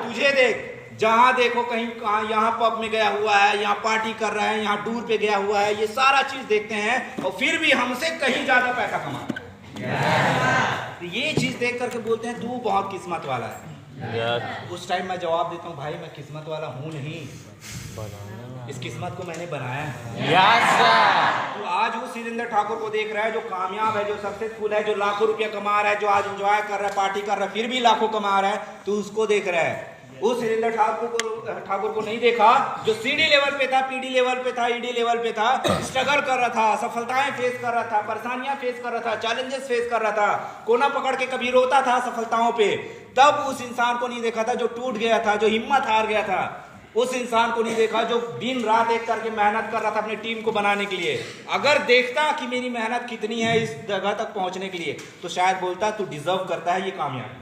तुझे देख, जहाँ देखो कहीं यहाँ पब में गया हुआ है, यहाँ पार्टी कर रहा है, यहाँ टूर पे गया हुआ है, ये सारा चीज देखते हैं, और फिर भी हमसे कहीं ज्यादा पैसा कमाता है। तो ये चीज देख करके बोलते हैं तू बहुत किस्मत वाला है। उस टाइम मैं जवाब देता हूँ भाई मैं किस्मत वाला हूँ नहीं, इस किस्मत को मैंने बनाया है। तो आज वो सुरेंद्र ठाकुर को देख रहा है जो कामयाब है, जो सक्सेसफुल है, जो लाखों रुपया कमा रहा है, जो आज एंजॉय कर रहा है, पार्टी कर रहा है, फिर भी लाखों कमा रहा है, तो उसको देख रहा है। उस सुरेंद्र ठाकुर को नहीं देखा जो सीडी लेवल पे था, पीडी लेवल पे था, ईडी लेवल पे था, स्ट्रगल कर रहा था, सफलताएं फेस कर रहा था, परेशानियां फेस कर रहा था, चैलेंजेस फेस कर रहा था, कोना पकड़ के कभी रोता था सफलताओं पे। तब उस इंसान को नहीं देखा था जो टूट गया था, जो हिम्मत हार गया था। उस इंसान को नहीं देखा जो दिन रात एक करके मेहनत कर रहा था अपनी टीम को बनाने के लिए। अगर देखता कि मेरी मेहनत कितनी है इस जगह तक पहुंचने के लिए, तो शायद बोलता तू डिजर्व करता है ये कामयाबी।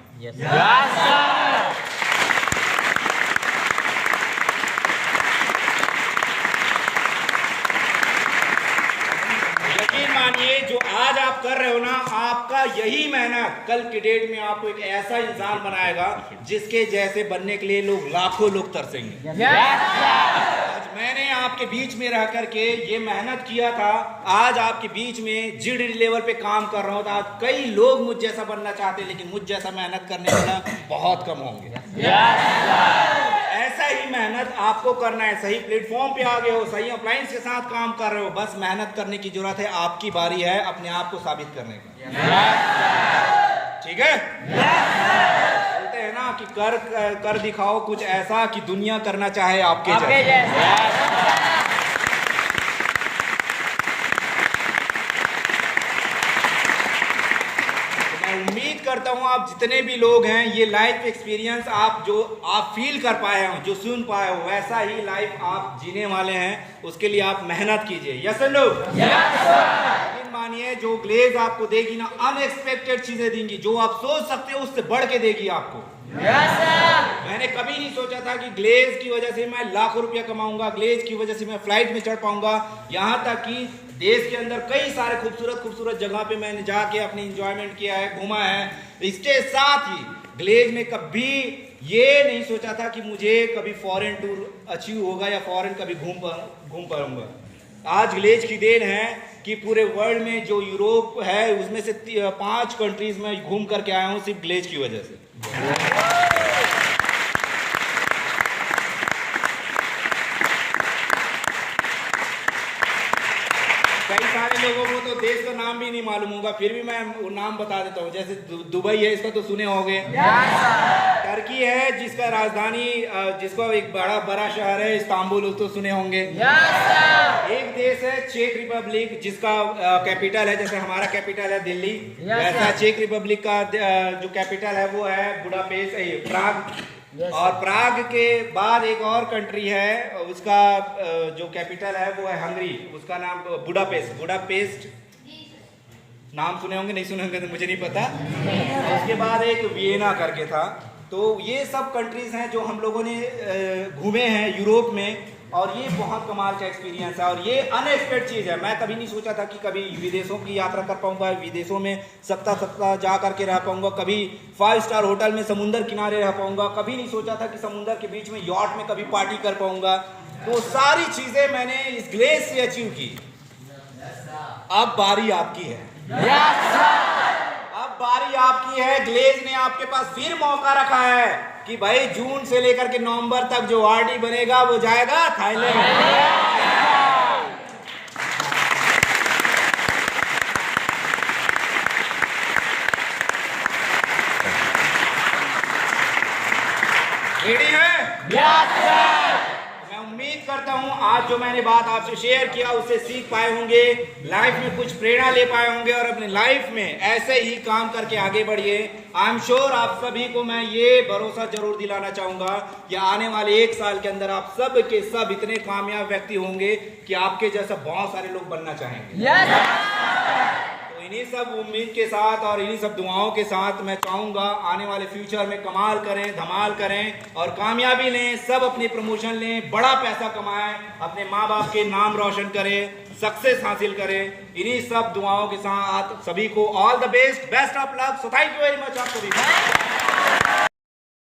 मानिए जो आज आप कर रहे हो ना, आपका यही मेहनत कल की डेट में आपको एक ऐसा इंसान बनाएगा जिसके जैसे बनने के लिए लाखों लोग तरसेंगे। आज मैंने आपके बीच में रह करके ये मेहनत किया था, आज आपके बीच में जीडी लेवल पे काम कर रहा हूं। आज कई लोग मुझ जैसा बनना चाहते हैं, लेकिन मुझ जैसा मेहनत करने वाला बहुत कम होंगे। ऐसा ही मेहनत आपको करना है। सही प्लेटफॉर्म पे आ गए हो, सही अप्लायंस के साथ काम कर रहे हो, बस मेहनत करने की जरूरत है। आपकी बारी है अपने आप को साबित करने का। ठीक है? बोलते हैं ना कि कर दिखाओ कुछ ऐसा कि दुनिया करना चाहे आपके जैसा। करता हूँ आप जितने भी लोग हैं ये लाइफ एक्सपीरियंस आप फील कर पाए हो, जो सुन पाए हो, वैसा ही लाइफ आप जीने वाले हैं। उसके लिए आप मेहनत कीजिए। यस लोग, लेकिन मानिए जो ग्लेज आपको देगी ना, अनएक्सपेक्टेड चीजें देंगी, जो आप सोच सकते हो उससे बढ़ के देगी आपको। मैंने कभी नहीं सोचा था कि ग्लेज की वजह से मैं लाखों रुपया कमाऊंगा, ग्लेज की वजह से मैं फ्लाइट में चढ़ पाऊंगा। यहाँ तक कि देश के अंदर कई सारे खूबसूरत जगह पे मैंने जाके अपनी इंजॉयमेंट किया है, घूमा है। इसके साथ ही ग्लेज में कभी ये नहीं सोचा था कि मुझे कभी फॉरेन टूर अचीव होगा या फॉरेन कभी घूम पाऊंगा। आज ग्लेज की देन है कि पूरे वर्ल्ड में जो यूरोप है उसमें से 5 कंट्रीज में घूम करके आया हूँ सिर्फ ग्लेज की वजह से। कई सारे लोगों को तो देश का नाम भी नहीं मालूम होगा, फिर भी मैं वो नाम बता देता हूँ। जैसे दुबई है, इसका तो सुने होंगे। टर्की है जिसका राजधानी, जिसका एक बड़ा शहर है इस्तांबुल, तो सुने होंगे। एक देश है चेक रिपब्लिक जिसका कैपिटल है, जैसे हमारा कैपिटल है दिल्ली, वैसा चेक रिपब्लिक का जो कैपिटल है वो है बुडापेस्ट, प्राग। और प्राग के बाद एक और कंट्री है, उसका जो कैपिटल है वो है हंगरी, उसका नाम बुडापेस्ट नाम सुने होंगे, नहीं सुने होंगे तो मुझे नहीं पता। उसके बाद एक वियना करके था। तो ये सब कंट्रीज हैं जो हम लोगों ने घूमे हैं यूरोप में, और ये बहुत कमाल का एक्सपीरियंस है और ये अनएक्सपेक्टेड चीज़ है। मैं कभी नहीं सोचा था कि कभी विदेशों की यात्रा कर पाऊंगा, विदेशों में सप्ताह जा करके रह पाऊंगा, कभी 5 स्टार होटल में समुंदर किनारे रह पाऊंगा, कभी नहीं सोचा था कि समुंदर के बीच में यॉट में कभी पार्टी कर पाऊंगा। तो सारी चीज़ें मैंने इस ग्लेज से अचीव की। अब बारी आपकी है, अब बारी आपकी है। ग्लेज ने आपके पास फिर मौका रखा है कि भाई जून से लेकर के नवंबर तक जो आरडी बनेगा वो जाएगा थाईलैंड। रेडी है? मैं उम्मीद करता हूं आज जो मैंने बात आपसे शेयर किया उससे सीख पाए होंगे, लाइफ में कुछ प्रेरणा ले पाए होंगे और अपने लाइफ में ऐसे ही काम करके आगे बढ़िए। आई एम श्योर आप सभी को मैं ये भरोसा जरूर दिलाना चाहूंगा कि आने वाले 1 साल के अंदर आप सब के सब इतने कामयाब व्यक्ति होंगे कि आपके जैसा बहुत सारे लोग बनना चाहेंगे। तो इन्हीं सब उम्मीद के साथ और इन्हीं सब दुआओं के साथ मैं चाहूंगा आने वाले फ्यूचर में कमाल करें, धमाल करें और कामयाबी लें, सब अपनी प्रमोशन लें, बड़ा पैसा कमाएं, अपने माँ बाप के नाम रोशन करें, सक्सेस हासिल करें। इन्हीं सब दुआओं के साथ सभी को all the best of luck. So thank you very much आप सभी।